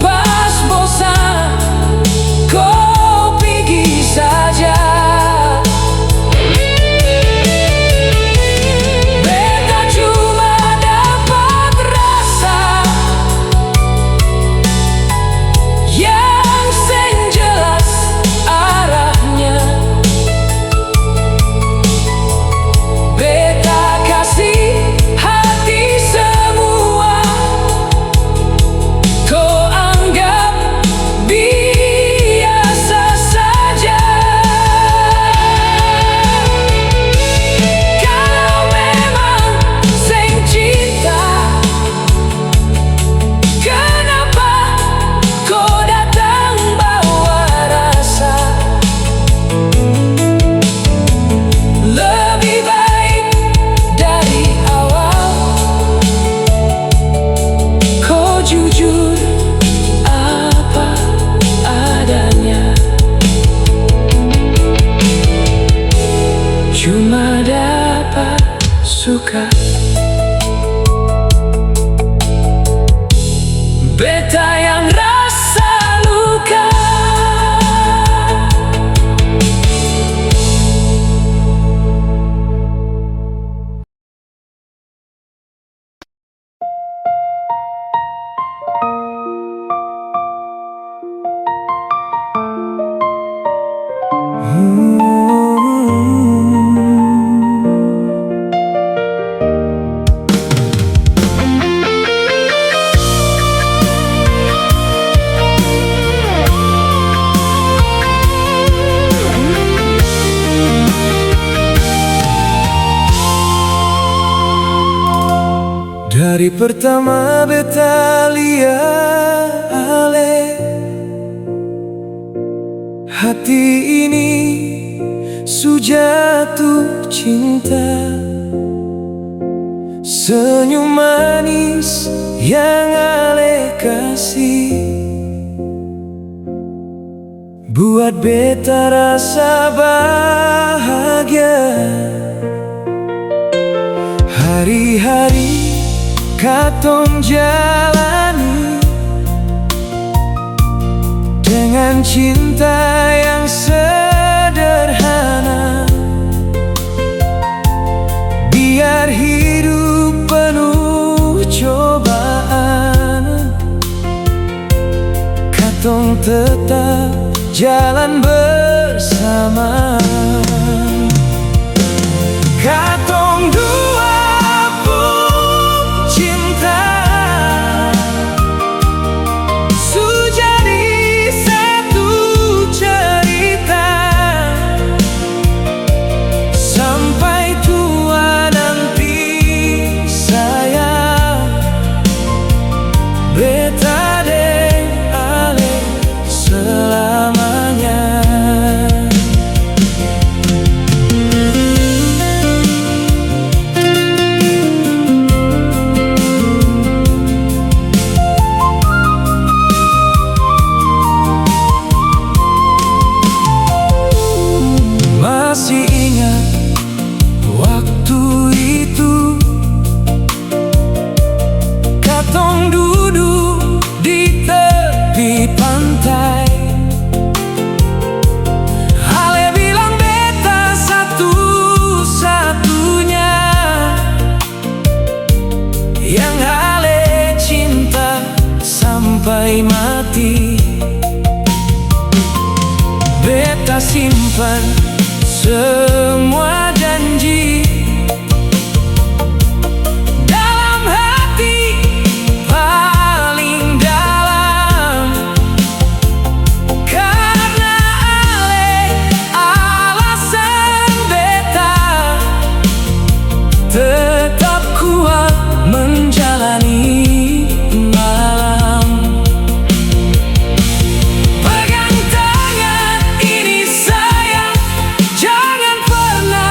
pas bosan kau pergi saja. Cuma dapat suka. Beta yang rasa luka. Dari pertama beta lihat ale, hati ini su jatuh cinta. Senyum manis yang ale kasih buat beta rasa bahagia. Hari-hari katong jalani dengan cinta yang sederhana. Biar hidup penuh cobaan, katong tetap jalan bersama. Katong dua pun cinta, su jadi satu cerita. Sampai tua nanti sayang, beta deng ale selamanya. Masih ingat waktu itu, katong duduk di tepi pantai. Ale bilang beta satu-satunya yang ale cinta sampai mati. Beta simpan semua janji dalam hati paling dalam, karena ale alasan beta tetap kuat menjalani malam. Pegang tangan ini sayang, jangan pernah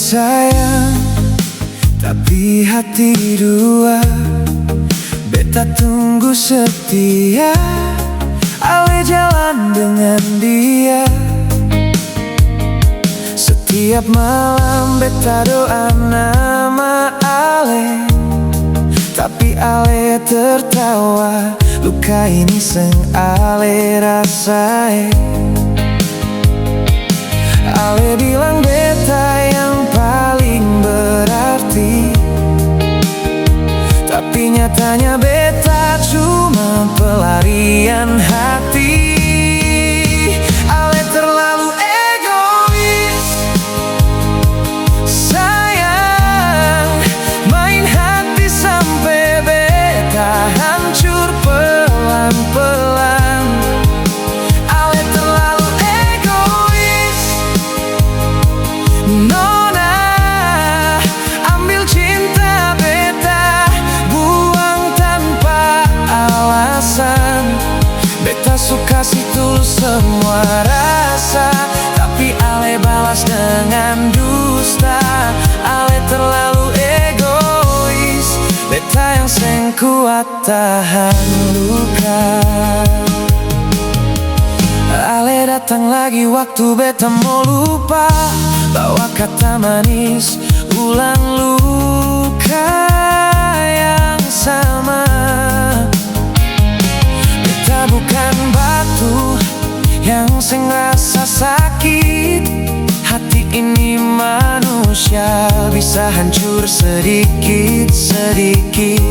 sayang, tapi hati dua. Beta tunggu setia, Ale jalan dengan dia. Setiap malam beta doa nama Ale, tapi Ale tertawa. Luka ini seng Ale rasai. Ale bilang beta yang paling berarti, tapi nyatanya beta cuma pelarian hati. Ale terlalu egois, sayang, main hati sampai beta hancur pelan-pelan. Ale terlalu egois, nona, ambil cinta beta, buang tanpa alasan. Beta suka si tulus semua rasa, tapi Ale balas dengan dusta. Ale terlalu egois, beta yang seng kuat tahan luka. Ale datang lagi waktu beta mau lupa, bawa kata manis, ulang luka yang sama. Beta bukan batu yang seng rasa sakit, hati ini manusia bisa hancur sedikit-sedikit.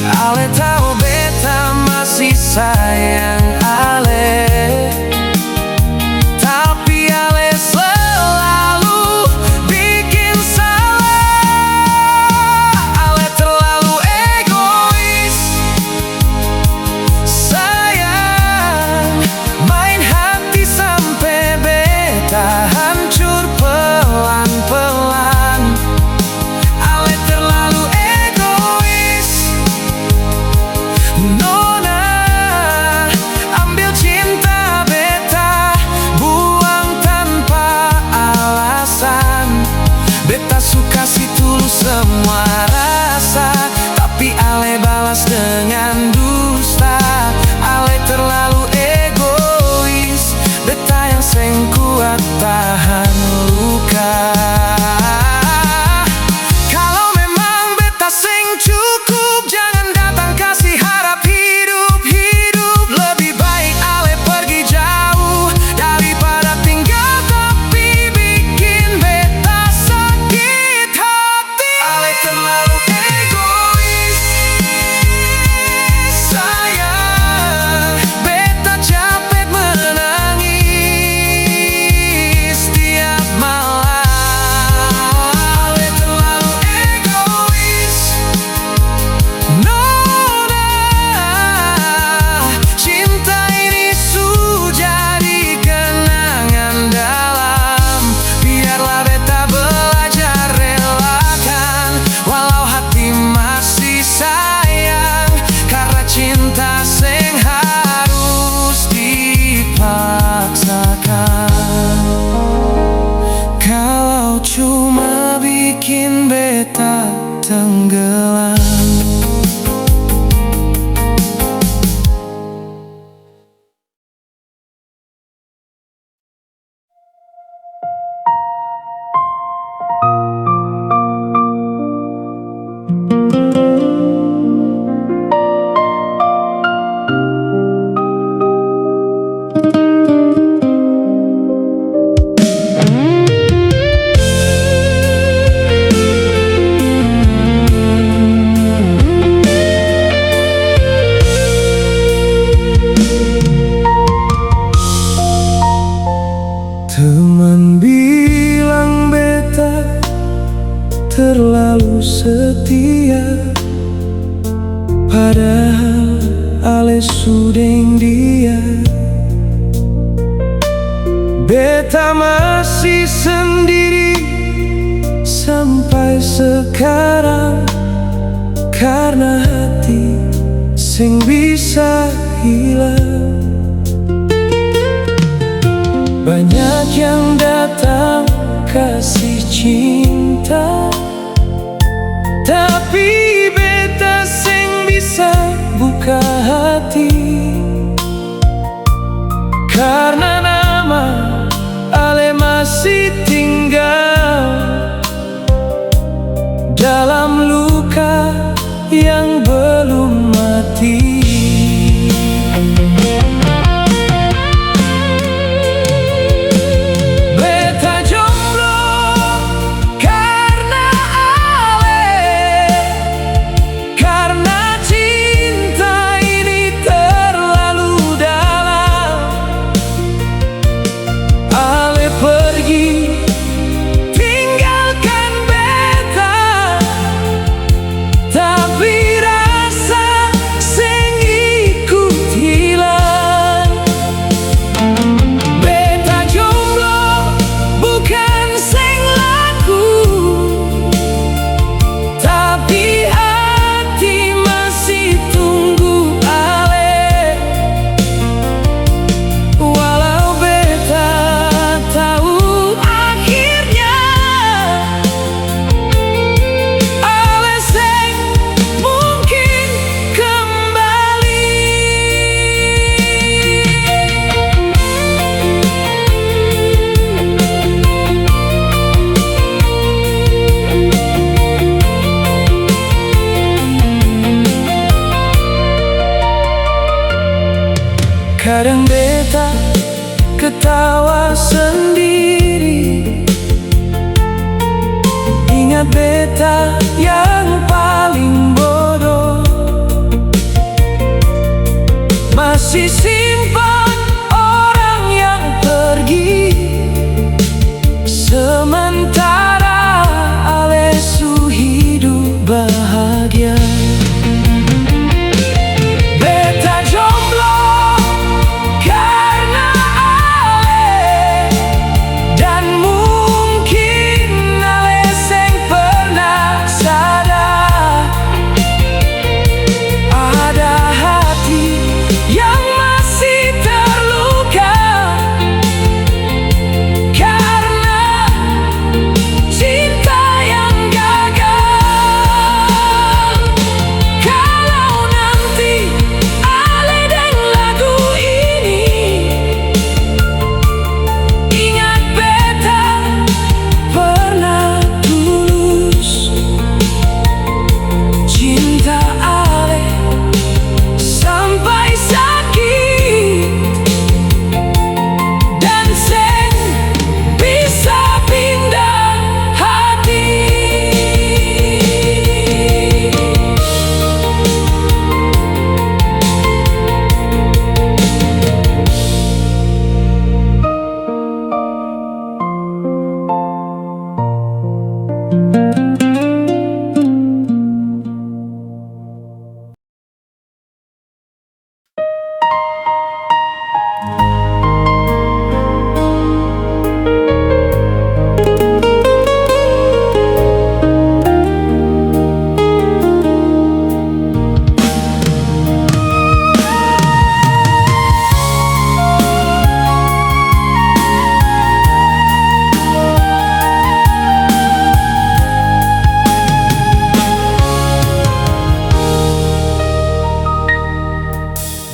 Ale tahu beta masih sayang Ale, tapi Ale selalu bikin salah. Ale terlalu egois, sayang, main hati sampai beta hancur pelan-pelan. Ale terlalu egois, nona, ambil cinta beta, buang tanpa alasan. Beta suka si tulus semua rasa, tapi Ale balas dengan dusta. Ale terlalu egois, beta yang seng kuat tahan luka. Kalau memang beta seng cukup, jangan datang kasih harap hidup-hidup. Lebih baik Ale pergi jauh daripada tinggal tapi bikin beta sakit hati. Ale terlalu egois, sayang, beta capek menangis tiap malam. Ale terlalu egois, nona, cinta ini sudah jadi kenangan dalam. Biarlah beta belajar relakan, walau hati masih sayang, karena cinta seng harus dipaksakan. Kalau cuma bikin beta tenggelam. Teman bilang beta terlalu setia, padahal Ale sudeng dia. Beta masih sendiri sampai sekarang, karena hati sing bisa hilang. Banyak yang datang kasih cinta, tapi beta sing bisa buka hati. Karena nama ale masih tinggal dalam luka yang belum mati. Beta jomblo karena ale, karena cinta ini terlalu dalam. Ale pergi tinggalkan beta, tapi rasa sing ikut hilang. Beta jomblo bukan sing laku, tapi hati masih tunggu ale. Walau beta tahu akhirnya ale sing mungkin kembali. Kadang beta ketawa sendiri, ingat beta yang paling bodoh, masih simpan orang yang pergi, sementara ale su hidup bahagia. Beta jomblo karena ale, dan mungkin ale sing pernah sadar ada hati yang masih terluka karena cinta yang gagal. Kalau nanti ale deng lagu ini, ingat beta pernah tulus. Cinta ale sampai sakit, dan seng bisa pindah hati.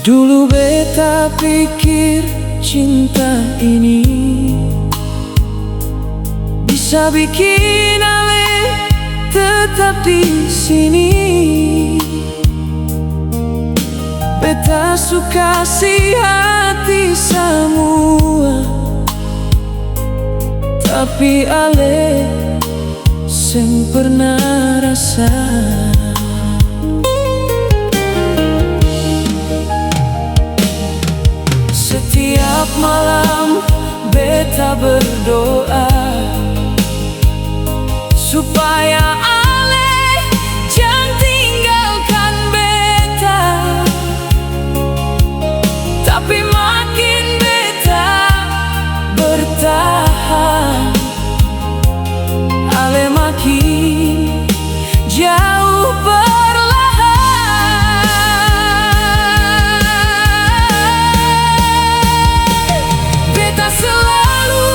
Dulu beta pikir cinta ini bisa bikin ale tetap di sini. Beta suka si hati semua, tapi ale sing pernah rasa. Setiap malam beta berdoa supaya ale jangan tinggalkan beta, tapi makin beta bertahan, ale makin jauh perlahan. Beta selalu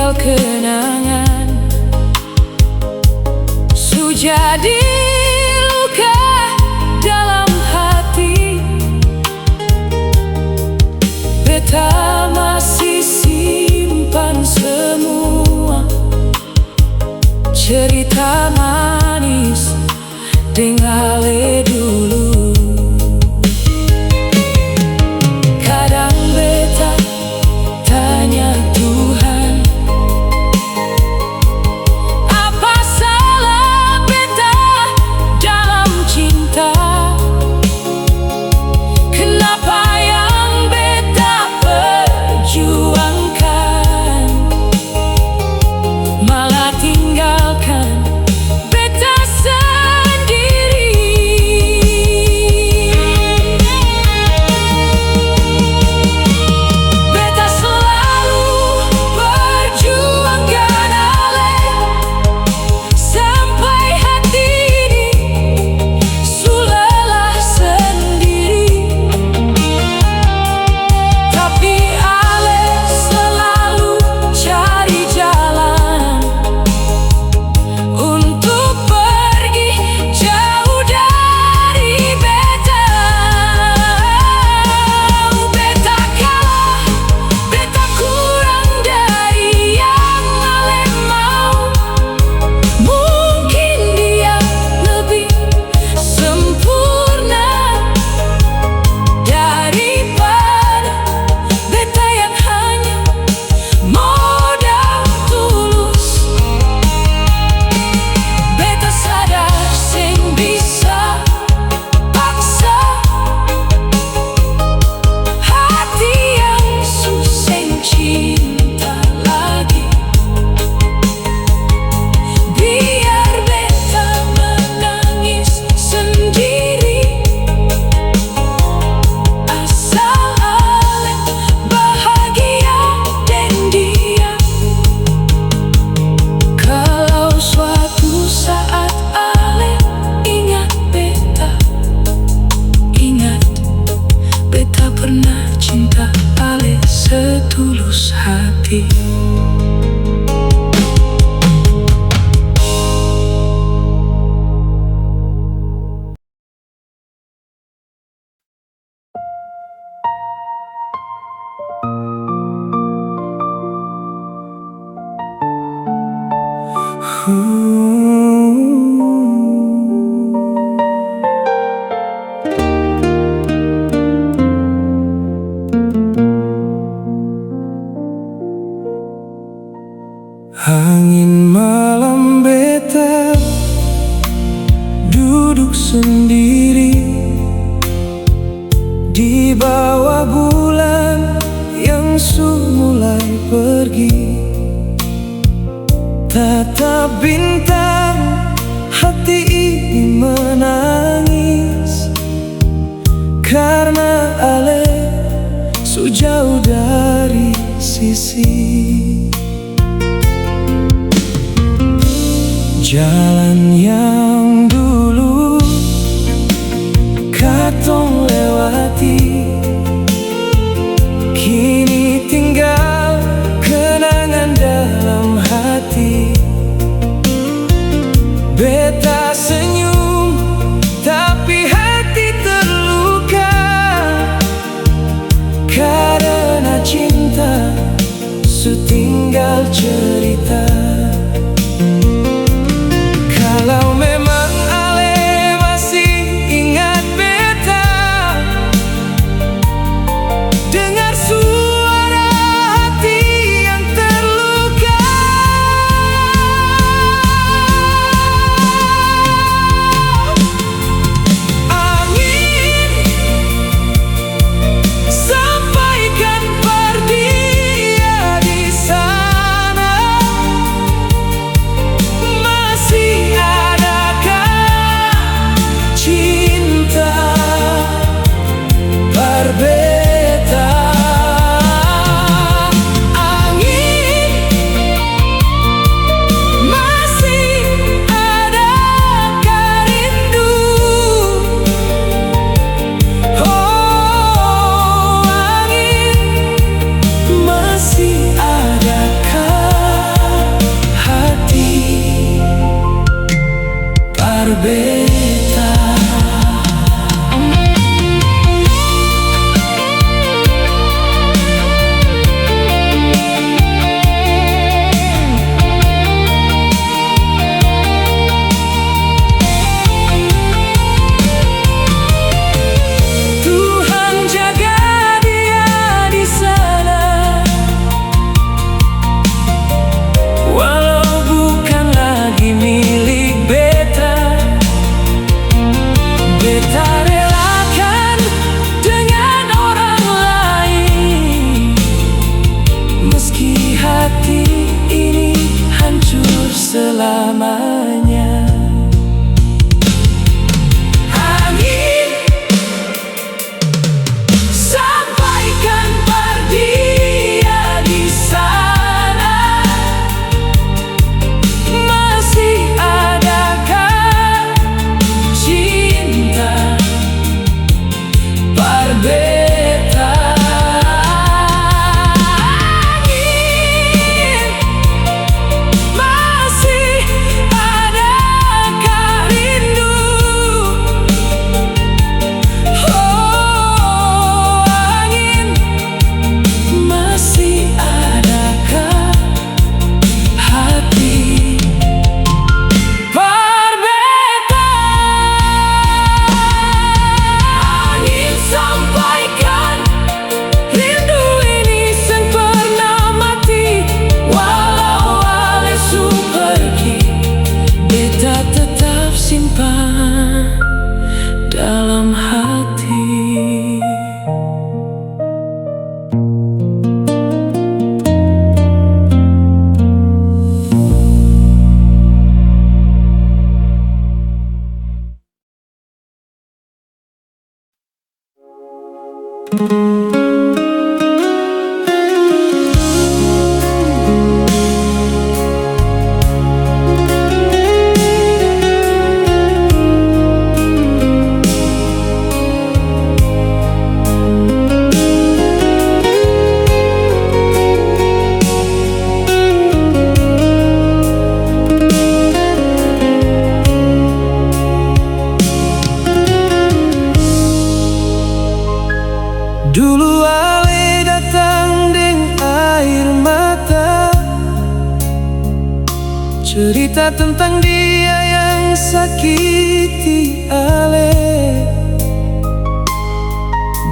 tinggal kenangan. Jadi luka dalam hati, beta masih simpan semua cerita manis dengan ale dulu. Kadang beta tanya Tuhan, apa salah beta dalam cinta? Kenapa yang beta perjuangkan malah tinggalkan beta sendiri? Beta selalu perjuangkan ale sampai hati ini sulelah sendiri. Tapi ale selalu cari jalan untuk pergi jauh dari beta. Beta kalah, beta kurang dari yang ale mau. Mungkin dia lebih sempurna daripada beta yang hanya modal tulus. Beta sadar sing bisa paksa hati yang susah cinta lagi. Biar beta menangis sendiri, asal ale bahagia dan dia. Kalau suatu saat ale ingat beta, ingat beta pernah cinta ale setulus hati. Angin malam beta duduk sendiri di bawah bulan yang mulai pergi. Tatap bintang, hati ini menangis karena ale sejauh dari sisi. Jalan yang dulu katong lewati, kini tinggal kenangan dalam hati. Beta senyum tapi hati terluka karena cinta setinggal cerita. Kalau memang ale masih ingat beta, dengar suara hati yang terluka. Angin, sampaikan perdia di sana. meski hati ini hancur selamanya. Angin, sampaikan per dia di sana, masih adakah cinta per beta. Angin, masih adakah rindu? Oh, angin, masih adakah hati per beta. Angin, sampaikan rindu ini sen pernah mati. Walau alesu pergi, beta tetap simpan dalam hati. Dulu ale datang deng air mata, cerita tentang dia yang sakiti ale.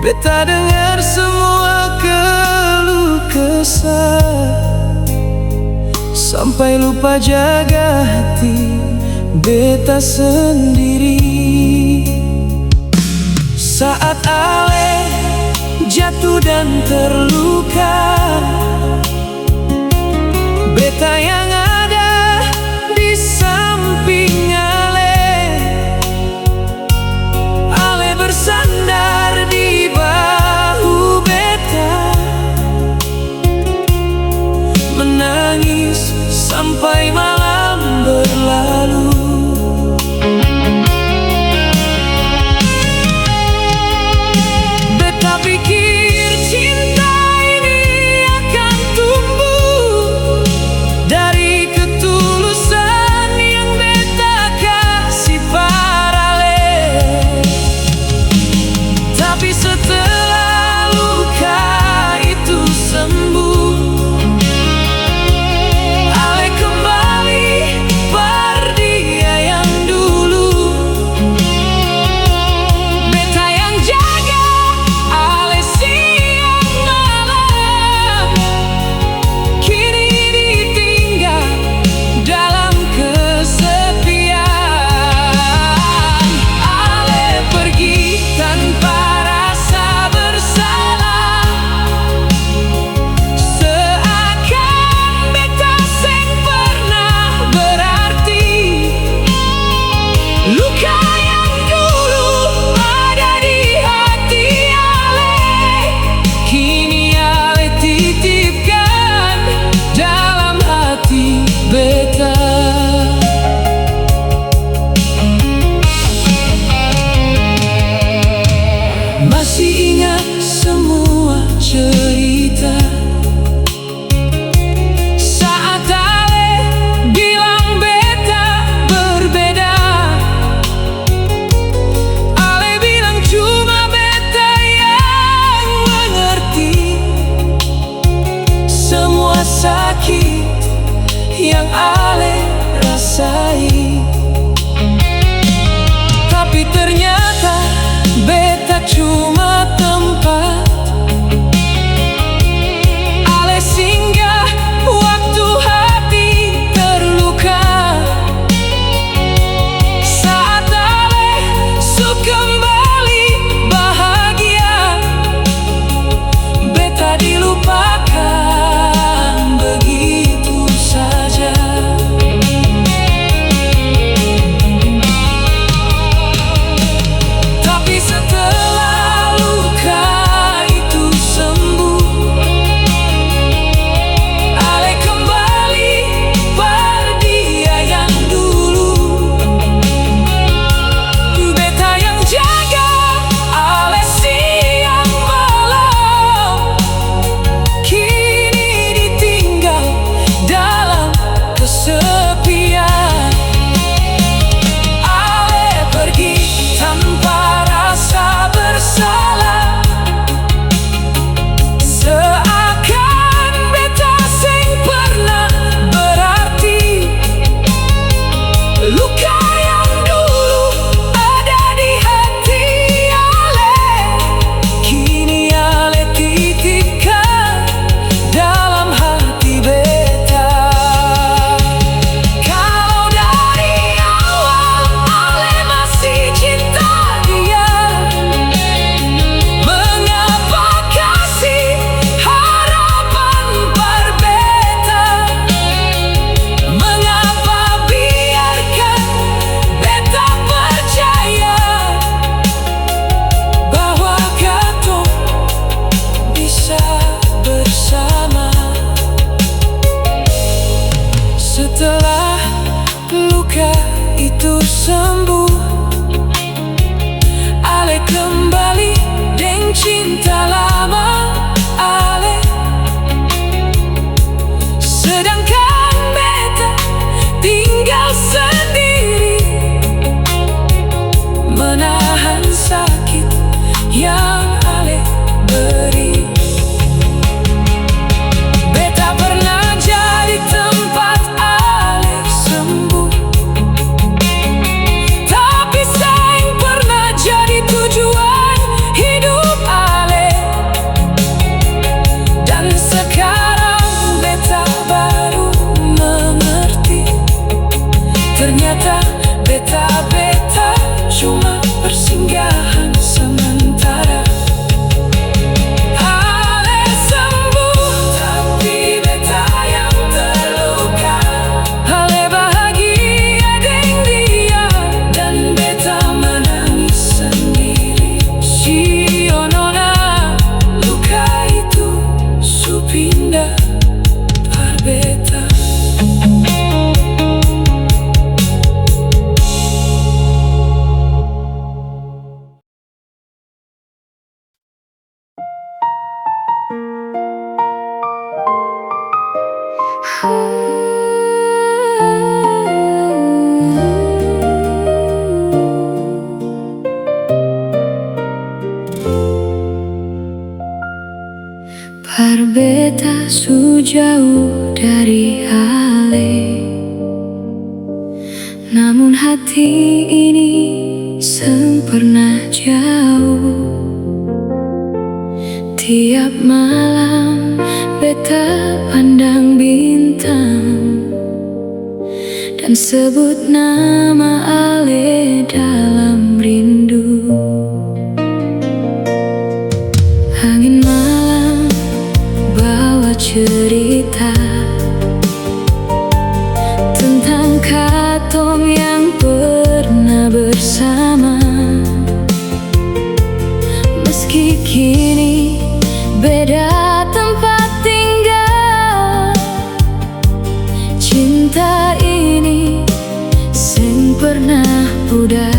Beta dengar semua keluh kesah, sampai lupa jaga hati beta sendiri. Saat ale jatuh dan terluka, beta yang ada di samping ale. Ale bersandar di bahu beta, menangis sampai malam berlalu. Beta pikir cinta ini akan tumbuh dari ketulusan yang beta kasih parale. Tapi setelah luka itu sembuh, ale kembali per dia yang dulu. Beta yang jaga ale siang malam, kini ditinggal dalam kesepian. Ale pergi tanpa rasa bersalah, seakan beta seng pernah berarti. Luka yang dulu ada di hati ale, kini ale titipkan dalam hati beta. Masih ingat semua cerita saat ale bilang beta berbeda. Ale bilang cuma beta yang mengerti semua sakit yang ale rasai. Tapi ternyata beta cuma tempat ale singgah waktu hati terluka. Saat ale suk kembali bahagia, beta dilupakan. yang Ale beri. Beta pernah jadi tempat Ale sembuh, tapi saya pernah jadi tujuan hidup Ale. Dan sekarang beta baru mengerti, ternyata beta cuma persinggahan sementara. Ale sembuh, tapi beta yang terluka. Ale bahagia dengan dia, dan beta menangis sendiri. Si Onona, luka itu su pindah par beta. Par beta su jauh dari Ale, namun hati ini sempurna jauh. Tiap malam beta pandang bintang dan sebut nama Ale dalam rindu. Angin malam bawa cerita tentang katong yang pernah bersama. Meski kini beda tempat tinggal, cinta ini sing pernah pudar.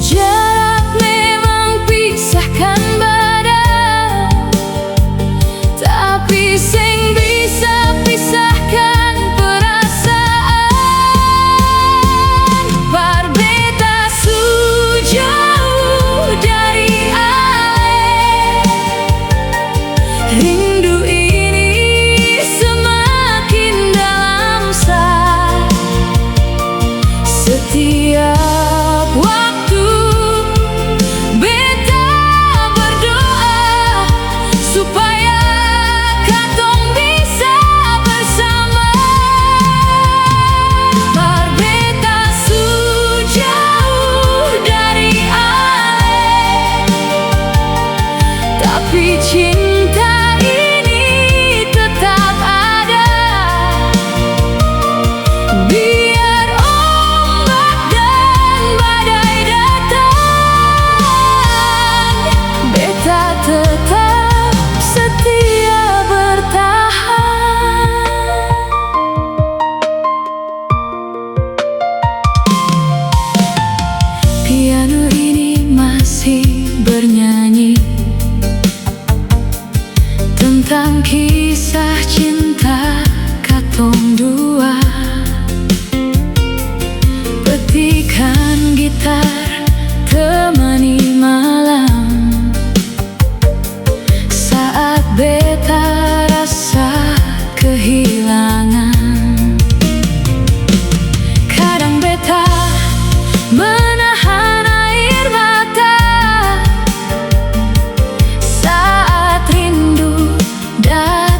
Jarak memang pisahkan badan, tapi sing bisa pisahkan perasaan. Par beta su jauh dari Ale, rindu ini semakin dalam sah. Setiap waktu beta berdoa supaya katong bisa bersama. Par beta su jauh dari Ale, tapi cinta ini tetap ada. Biar ombak dan badai datang, beta tetap setia bertahan. Piano ini masih bernyanyi tentang kisah cinta katong dua. Petikan gitar temani malam saat beta rasa kehilangan. Kadang beta menahan air mata saat rindu datang.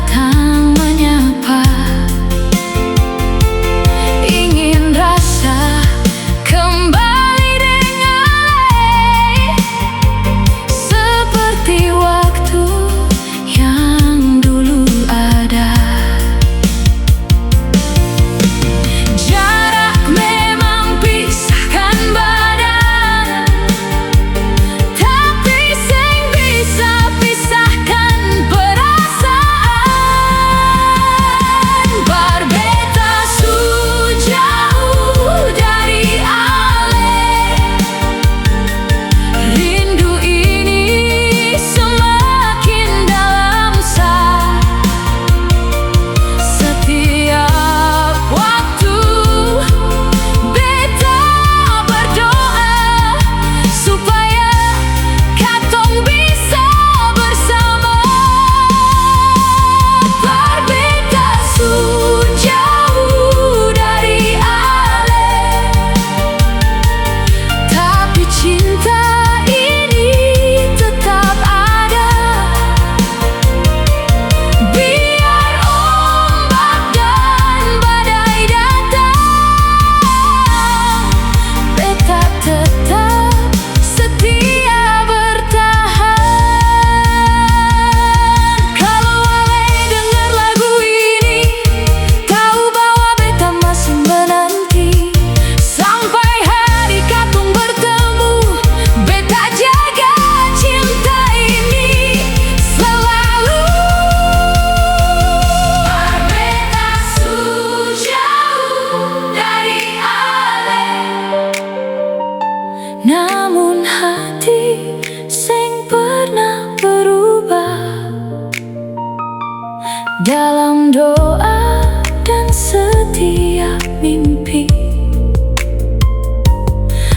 dalam doa dan setiap mimpi.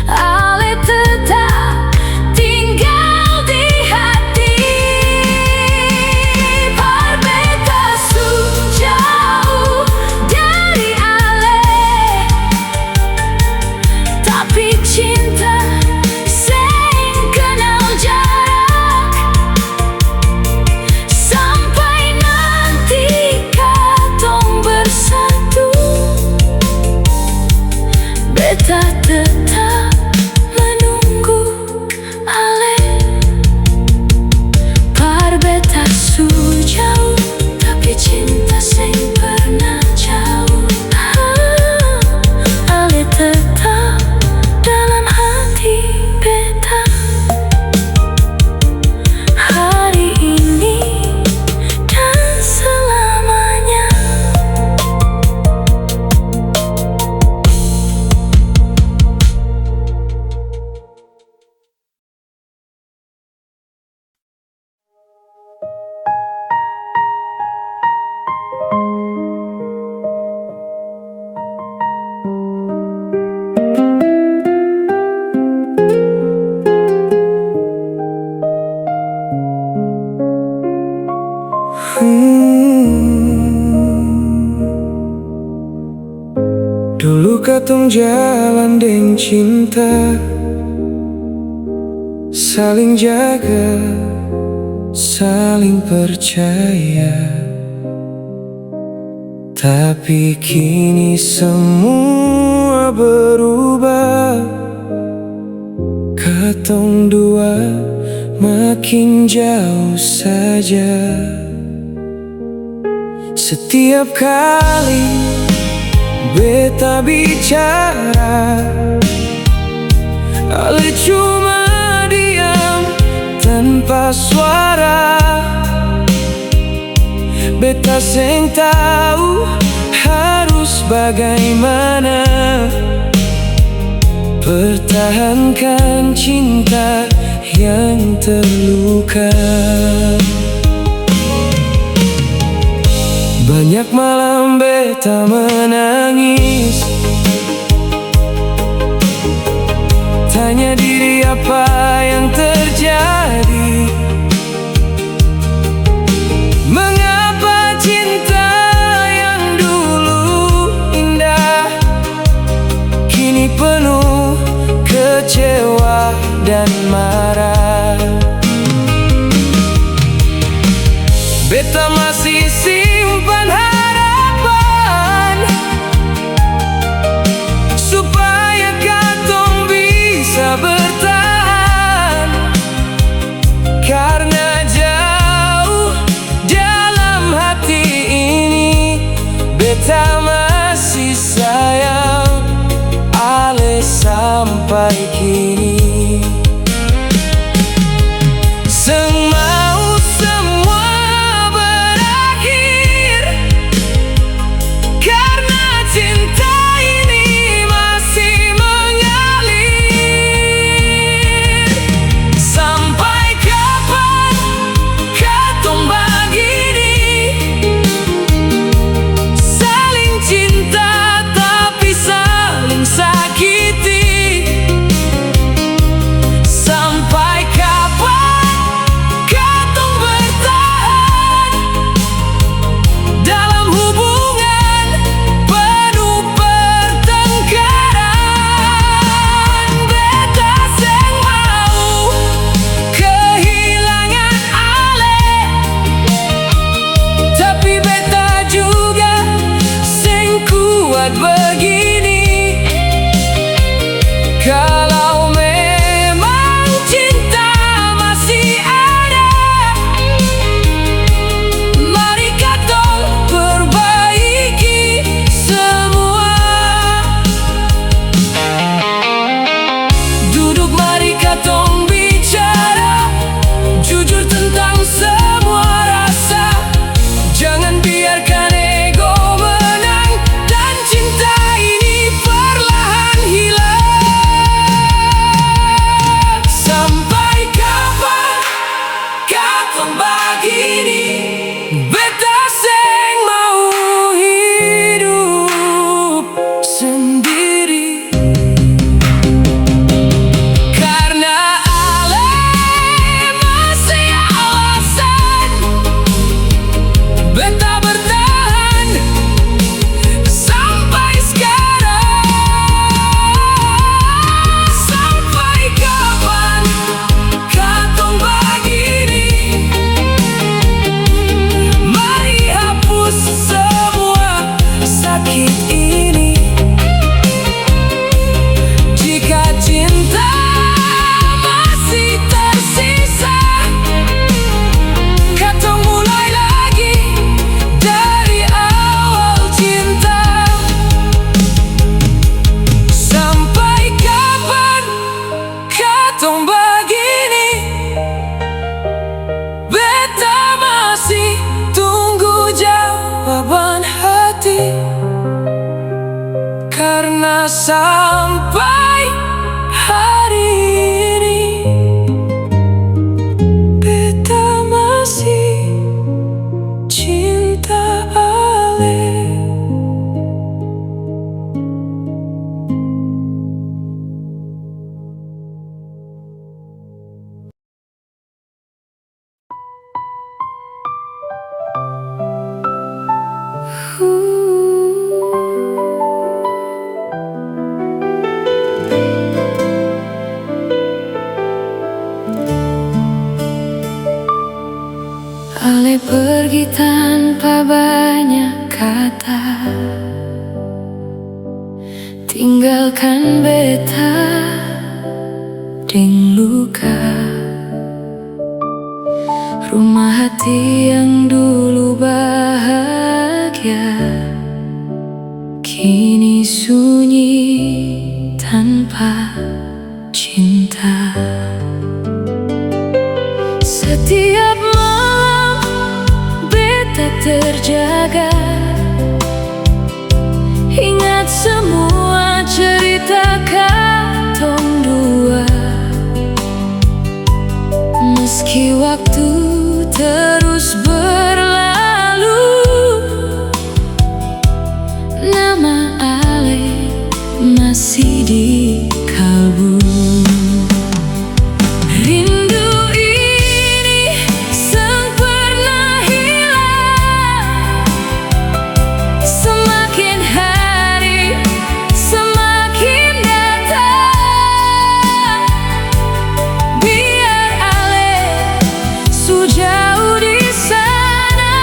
Ale tetap tinggal di hati. Parbeta su jauh dari Ale, tapi cinta sing kenal jarak. Sampai nanti katong bersatu, beta tetap menunggu Ale. Parbeta su jauh, tapi cinta sing pernah jauh. Ale tetap dalam hati beta, hari ini dan selamanya. Dulu katong jalan deng cinta, saling jaga, saling percaya. Tapi kini semua berubah, katong dua makin jauh saja. Setiap kali beta bicara, Ale cuma diam tanpa suara. Beta seng tahu harus bagaimana pertahankan cinta yang terluka. Banyak malam beta menangis, tanya diri apa yang terjadi. Mengapa cinta yang dulu indah kini penuh kecewa dan marah. Beta masih simpan harapan supaya katong bisa bertahan, karena jauh dalam hati ini beta masih sayang Ale sampai kini. Seng mau semua berakhir, karena cinta ini masih mengalir. Sampai kapan katong begini, saling cinta tapi saling sakiti. Sampai kapan katong bertahan dalam hubungan penuh pertengkaran. Beta seng mau kehilangan Ale, tapi beta juga seng kuat begini. Kalau memang cinta masih ada, mari katong perbaiki semua. Duduk mari katong bicara jujur tentang semua rasa. Jangan biarkan ego menang dan cinta ini sampai hari ini beta masih cinta ale. Ale pergi tanpa banyak kata, tinggalkan beta deng luka. Rumah hati yang dulu bahagia kini sunyi tanpa cinta. Setiap malam beta terjaga, ingat semua cerita katong dua. Meski waktu terus berlalu, nama ale masih di kalbu. Rindu ini sempurna hilang, semakin hari semakin datang. Biar ale sejauh di sana,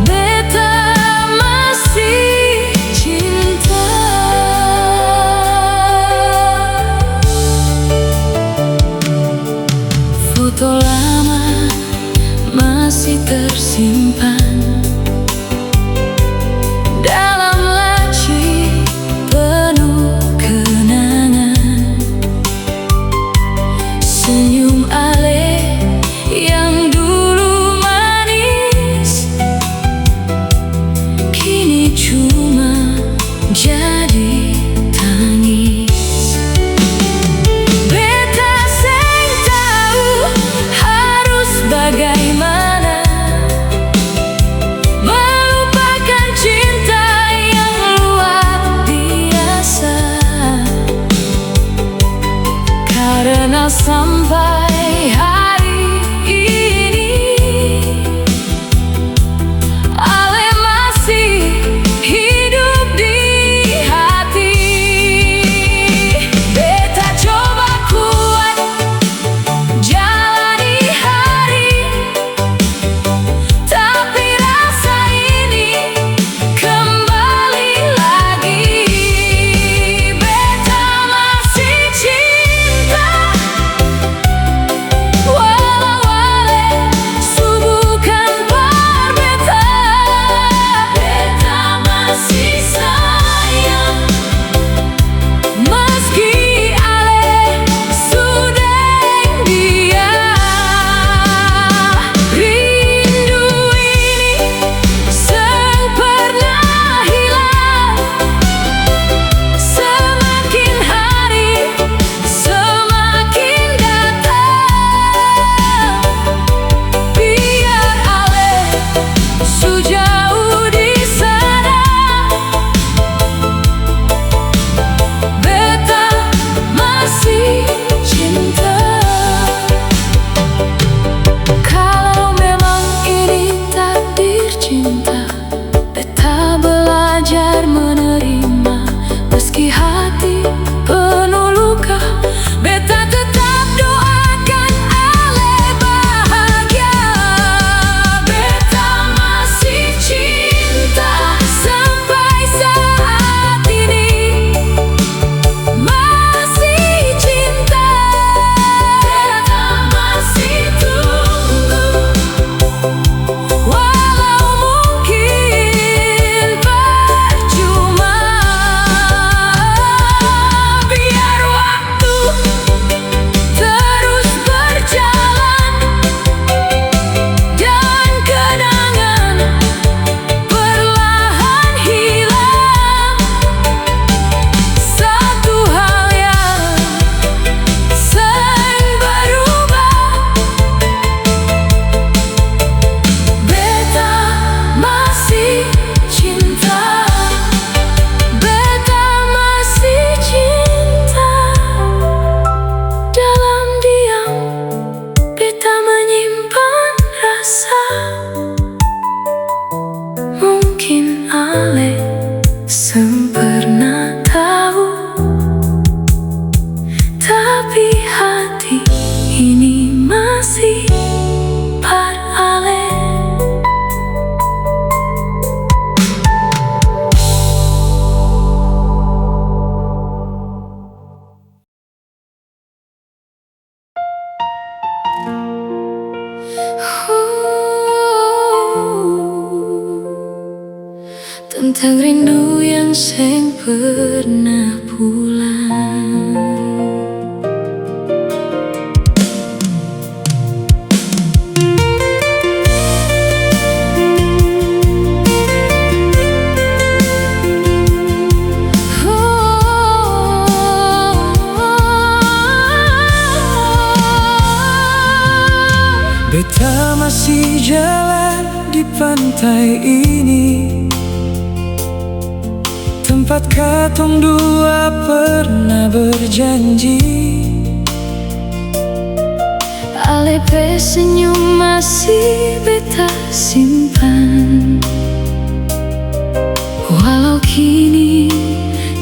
beta masih cinta. Foto lama masih tersimpan dalam laci penuh kenangan. Senyum ale yang dulu manis kini cuma jadi tangis. Beta seng tahu harus bagaimana, rasa. Mungkin ale sempurna tahu, tapi hati ini masih par ale. Tentang rindu yang seng pernah pulang. Beta masih jalan di pantai ini, tempat katong dua pernah berjanji. Ale pe senyum masih beta simpan, walau kini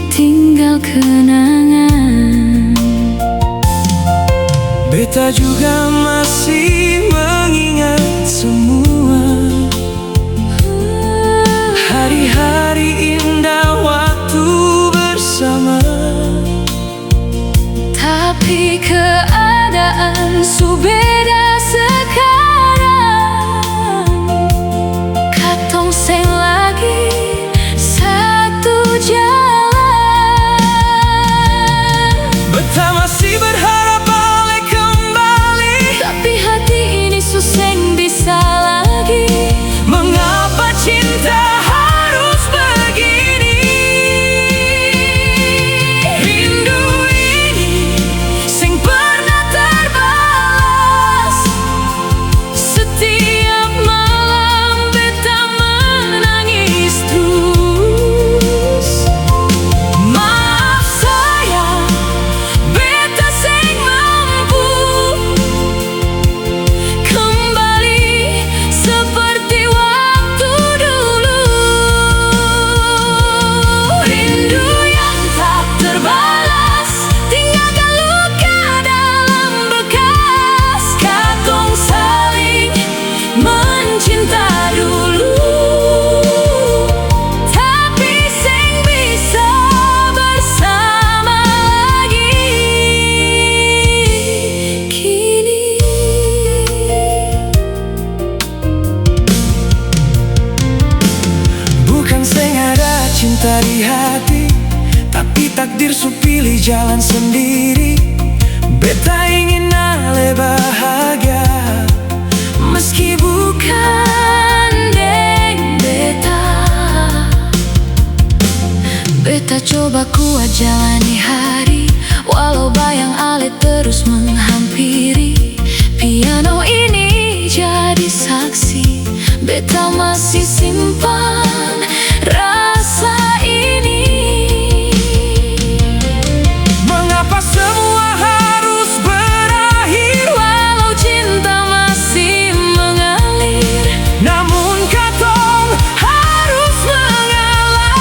tinggal kenangan. Beta juga masih mengingat semua hari-hari indah waktu bersama. Tapi keadaan su beda sekarang. Katong seng lagi satu jalan. Beta masih berharap balik kembali, Tapi hati ini su seng bisa lagi. mengapa cinta harus begini? Rindu ini sing pernah terbalas. Setiap malam beta menangis terus. Maaf sayang, beta sing mampu Kembali seperti waktu dulu. rindu yang tak terbalas, tinggalkan luka dalam bekas. Katong saling mencinta dulu, Tapi seng bisa bersama lagi kini. bukan seng ada cinta di hati, tapi takdir su pilih jalan sendiri. Beta ingin ale bahagia, meski bukan Deng beta, beta coba kuat jalani hari, walau bayang ale terus menghampiri. Piano ini jadi saksi, beta masih simpan rasa ini. mengapa semua harus berakhir. Walau cinta masih mengalir, Namun katong harus mengalah.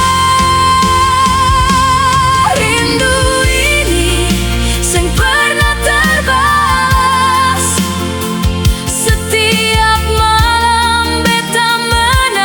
rindu ini seng pernah terbalas. Setiap malam beta menangis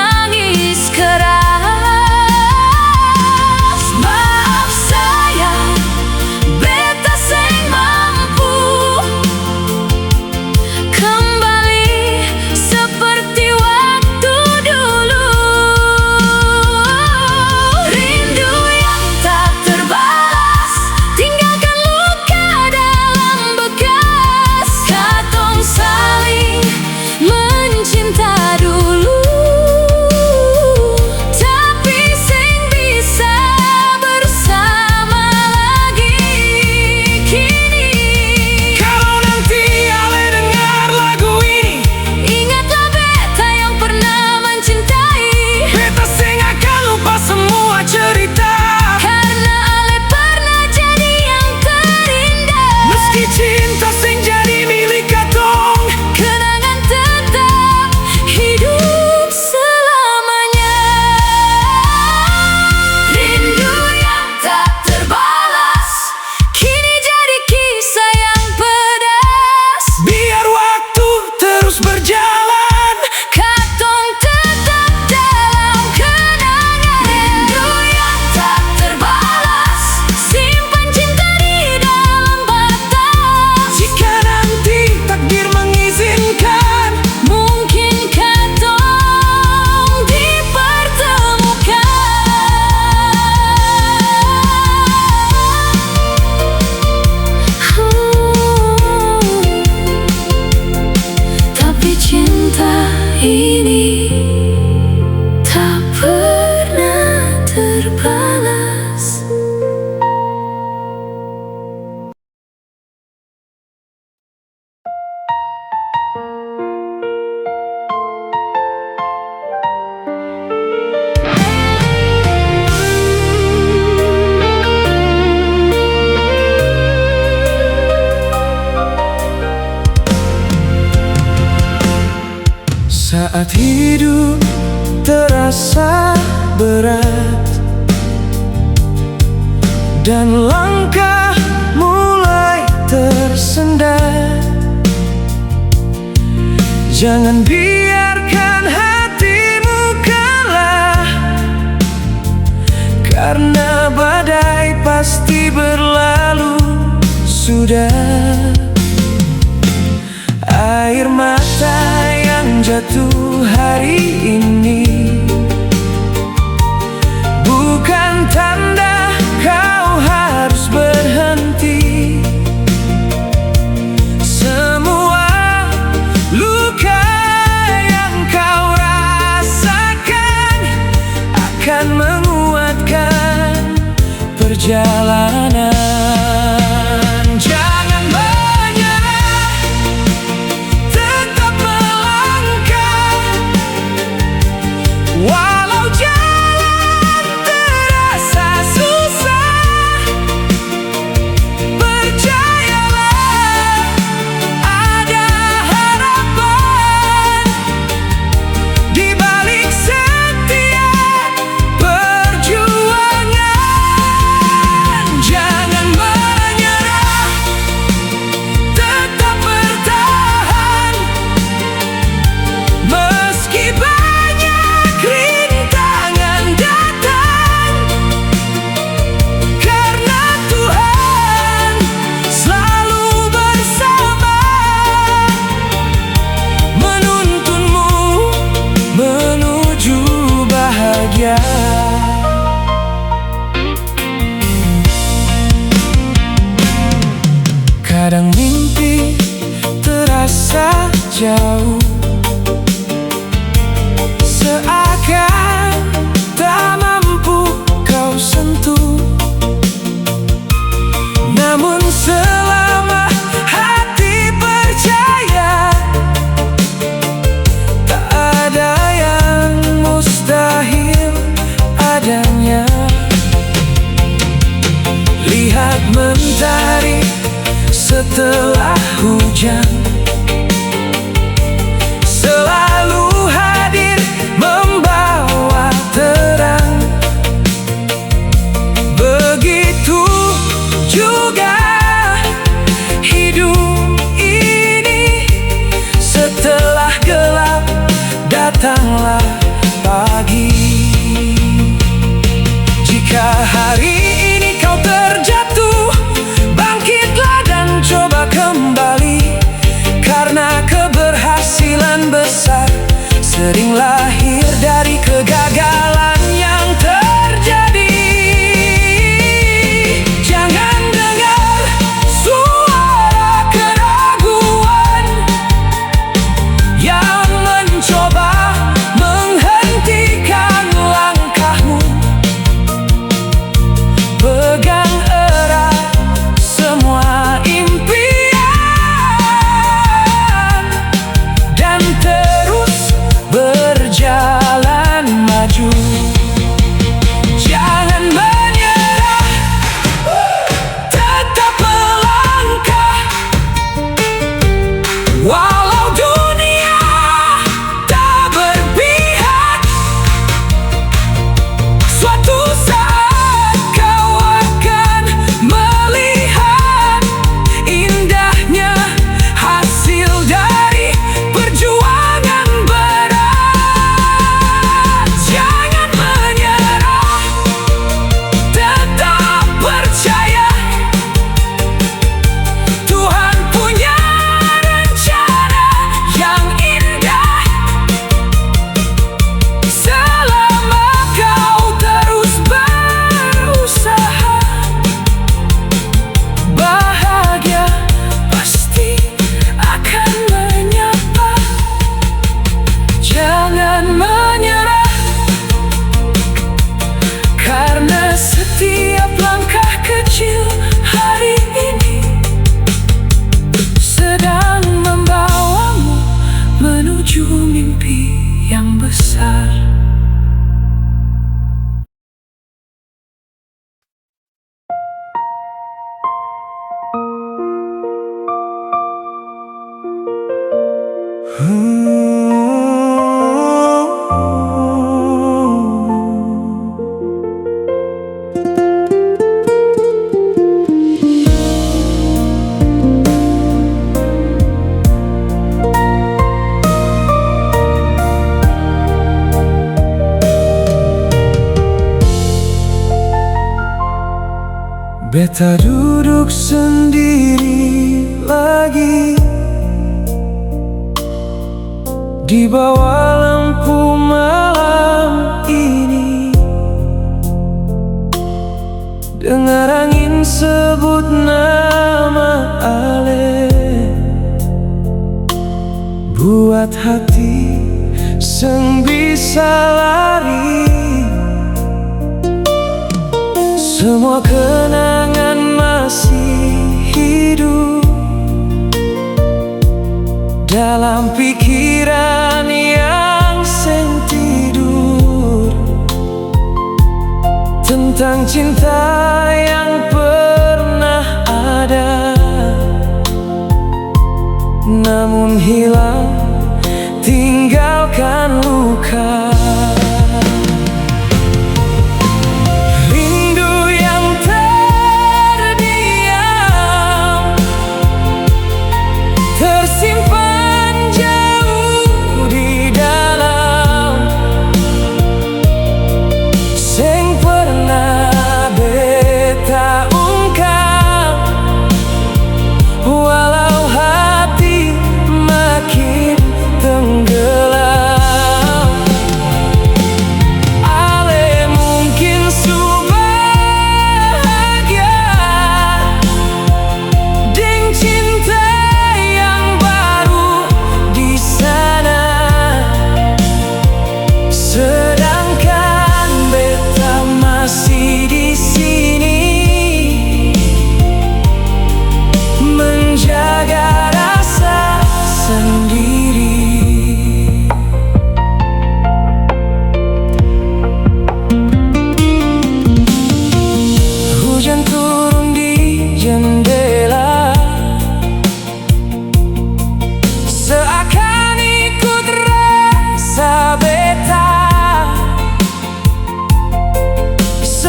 terus berjalan. Katong tetap dalam kenangan, rindu yang tak terbalas, simpan cinta di dalam batas. Jika nanti takdir mengizinkan, Mungkin katong dipertemukan. Tapi cinta ini tak pernah terbalas. saat hidup terasa berat dan langkah mulai tersendat, jangan biarkan hatimu kalah, karena badai pasti berlalu sudah. Air mata yang jatuh hari ini bukan tanda kau harus berhenti. Semua luka yang kau rasakan akan menguatkan perjalanan. Jangan menyerah, tetap melangkah, walau jalan terasa susah. Percayalah, ada harapan di balik setiap perjuangan. Jangan menyerah, tetap bertahan, meski banyak rintangan datang, karena Tuhan selalu bersama, menuntunmu menuju bahagia. Kadang mimpi terasa jauh, seakan tak mampu kau sentuh. Namun selama hati percaya, tak ada yang mustahil adanya. Lihat mentari setelah hujan, selalu hadir membawa terang. Begitu juga hidup ini, setelah gelap datanglah pagi. Jika hari ini kau terjatuh, bangkitlah dan coba kembali, karena keberhasilan besar sering lahir dari kegagalan yang terjadi. Jangan dengar suara keraguan yang mencoba menghalangi menuju mimpi yang besar. Beta duduk sendiri lagi di bawah lampu malam ini, dengar angin sebut nama Ale, buat hati seng bisa lari. Semua kenangan masih hidup dalam pikiran yang seng tidur, tentang cinta yang pernah ada namun hilang, tinggalkan luka.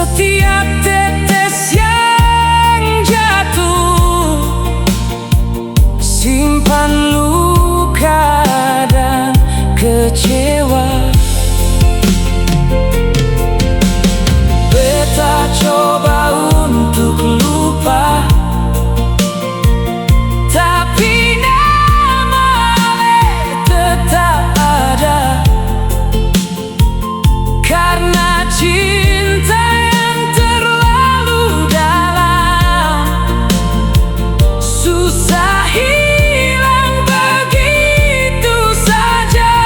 Setiap tetes yang jatuh, simpan luka dan kecewa. Beta coba untuk lupa, tapi nama Ale tetap ada, karena cinta susah hilang begitu saja.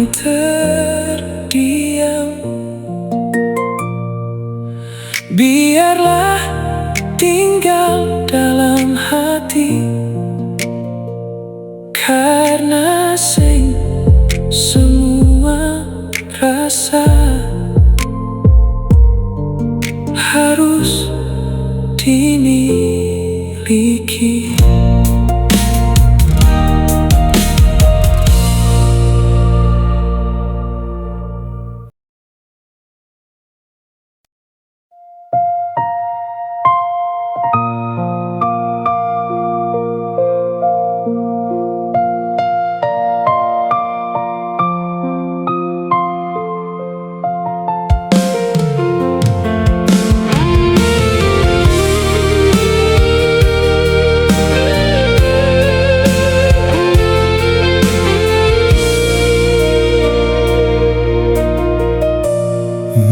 yang terdiam. Biarlah tinggal dalam hati, karena semua rasa harus dimiliki.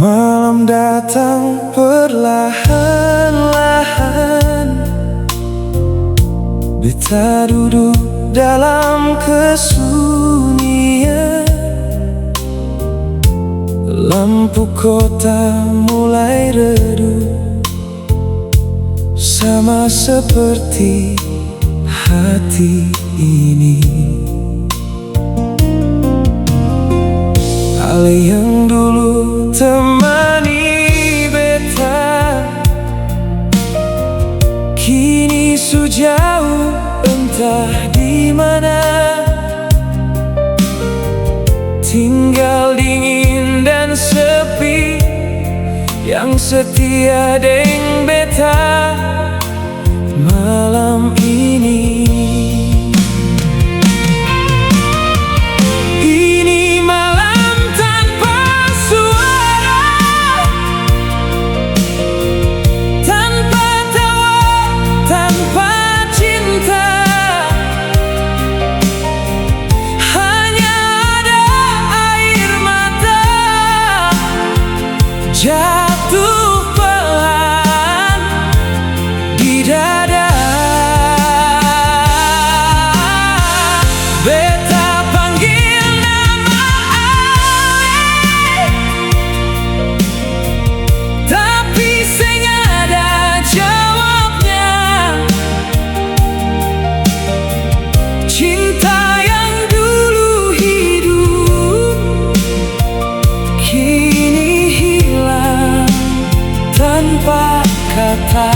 Malam datang perlahan-lahan, beta duduk dalam kesunyian. Lampu kota mulai redup, sama seperti hati ini. Hal yang dulu temani beta kini sejauh entah di mana. Tinggal dingin dan sepi yang setia deng beta malam ini. Jatuh pelan di dada, beta panggil nama Ale, tapi seng ada jawabnya. Cinta yang dulu hidup kini tanpa kata.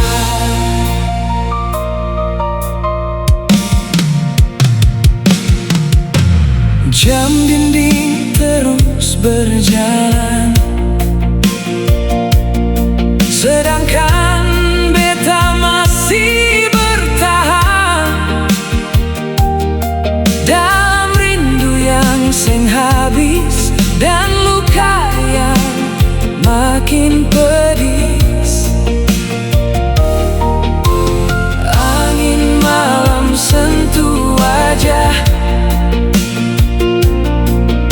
Jam dinding terus berjalan, sedangkan beta masih bertahan dalam rindu yang seng habis dan luka yang makin pedih. Sentuh wajah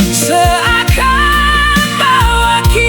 seakan bawa kita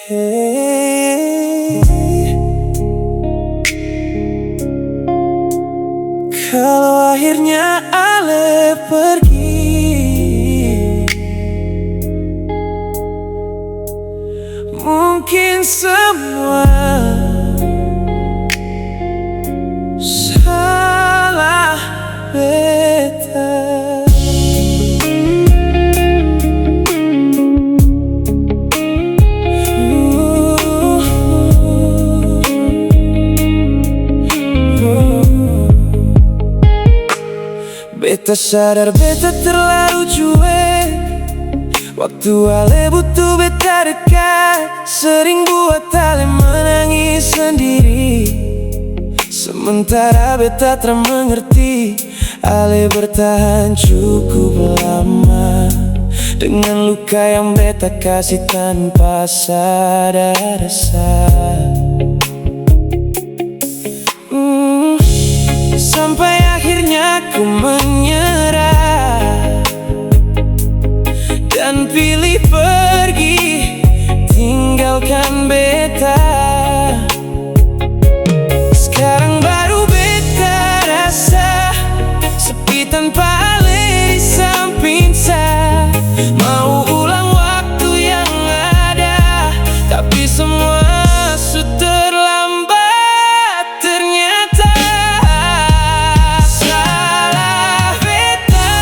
Hey, kalau akhirnya Ale pergi, mungkin semua salah beta. Beta sadar beta terlalu cuek, waktu Ale butuh beta dekat. Sering buat Ale menangis sendiri, sementara beta tak mengerti. Ale bertahan cukup lama dengan luka yang beta kasih tanpa sadar rasa. Sampai akhirnya ku menyerah dan pilih pergi, tinggalkan beta. Sekarang baru beta rasa sepi tanpa Ale di samping saya. Mau ulang waktu yang ada, tapi semua sudah terlambat ternyata. Salah beta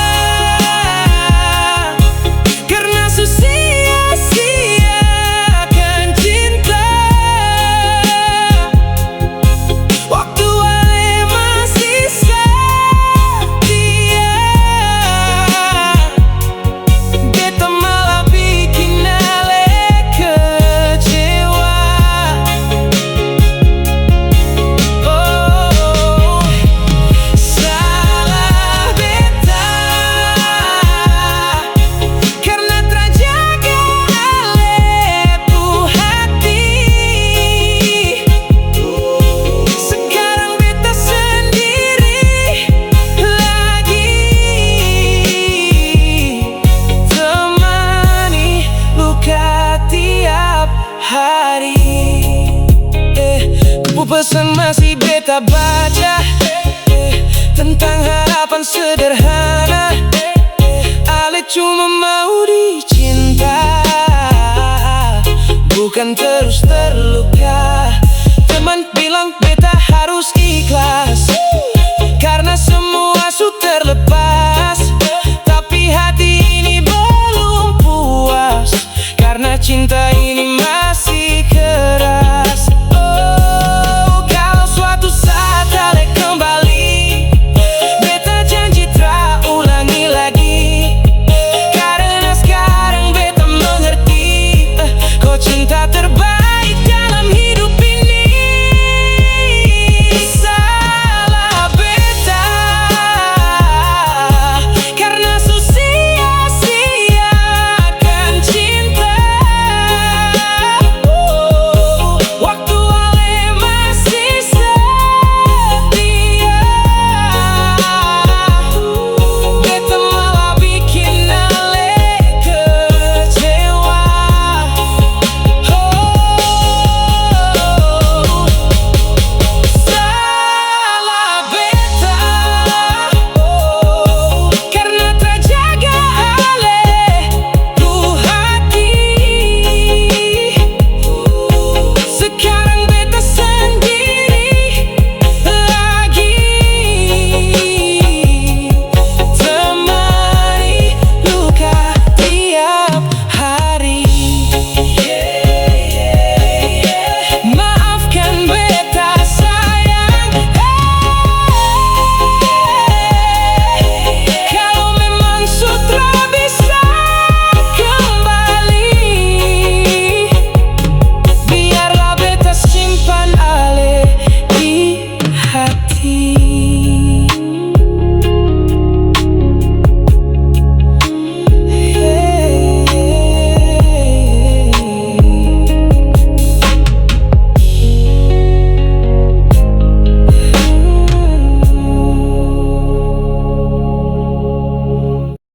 karena sia-siakan cinta. Waktu Ale masih setia, beta malah bikin Ale kecewa. Oh, salah beta karena terjaga Ale pu hati. Sekarang beta sendiri lagi, temani luka tiap hari. Buku pesan masih beta baca, tentang harapan sederhana. Ale cuma mau dicinta, bukan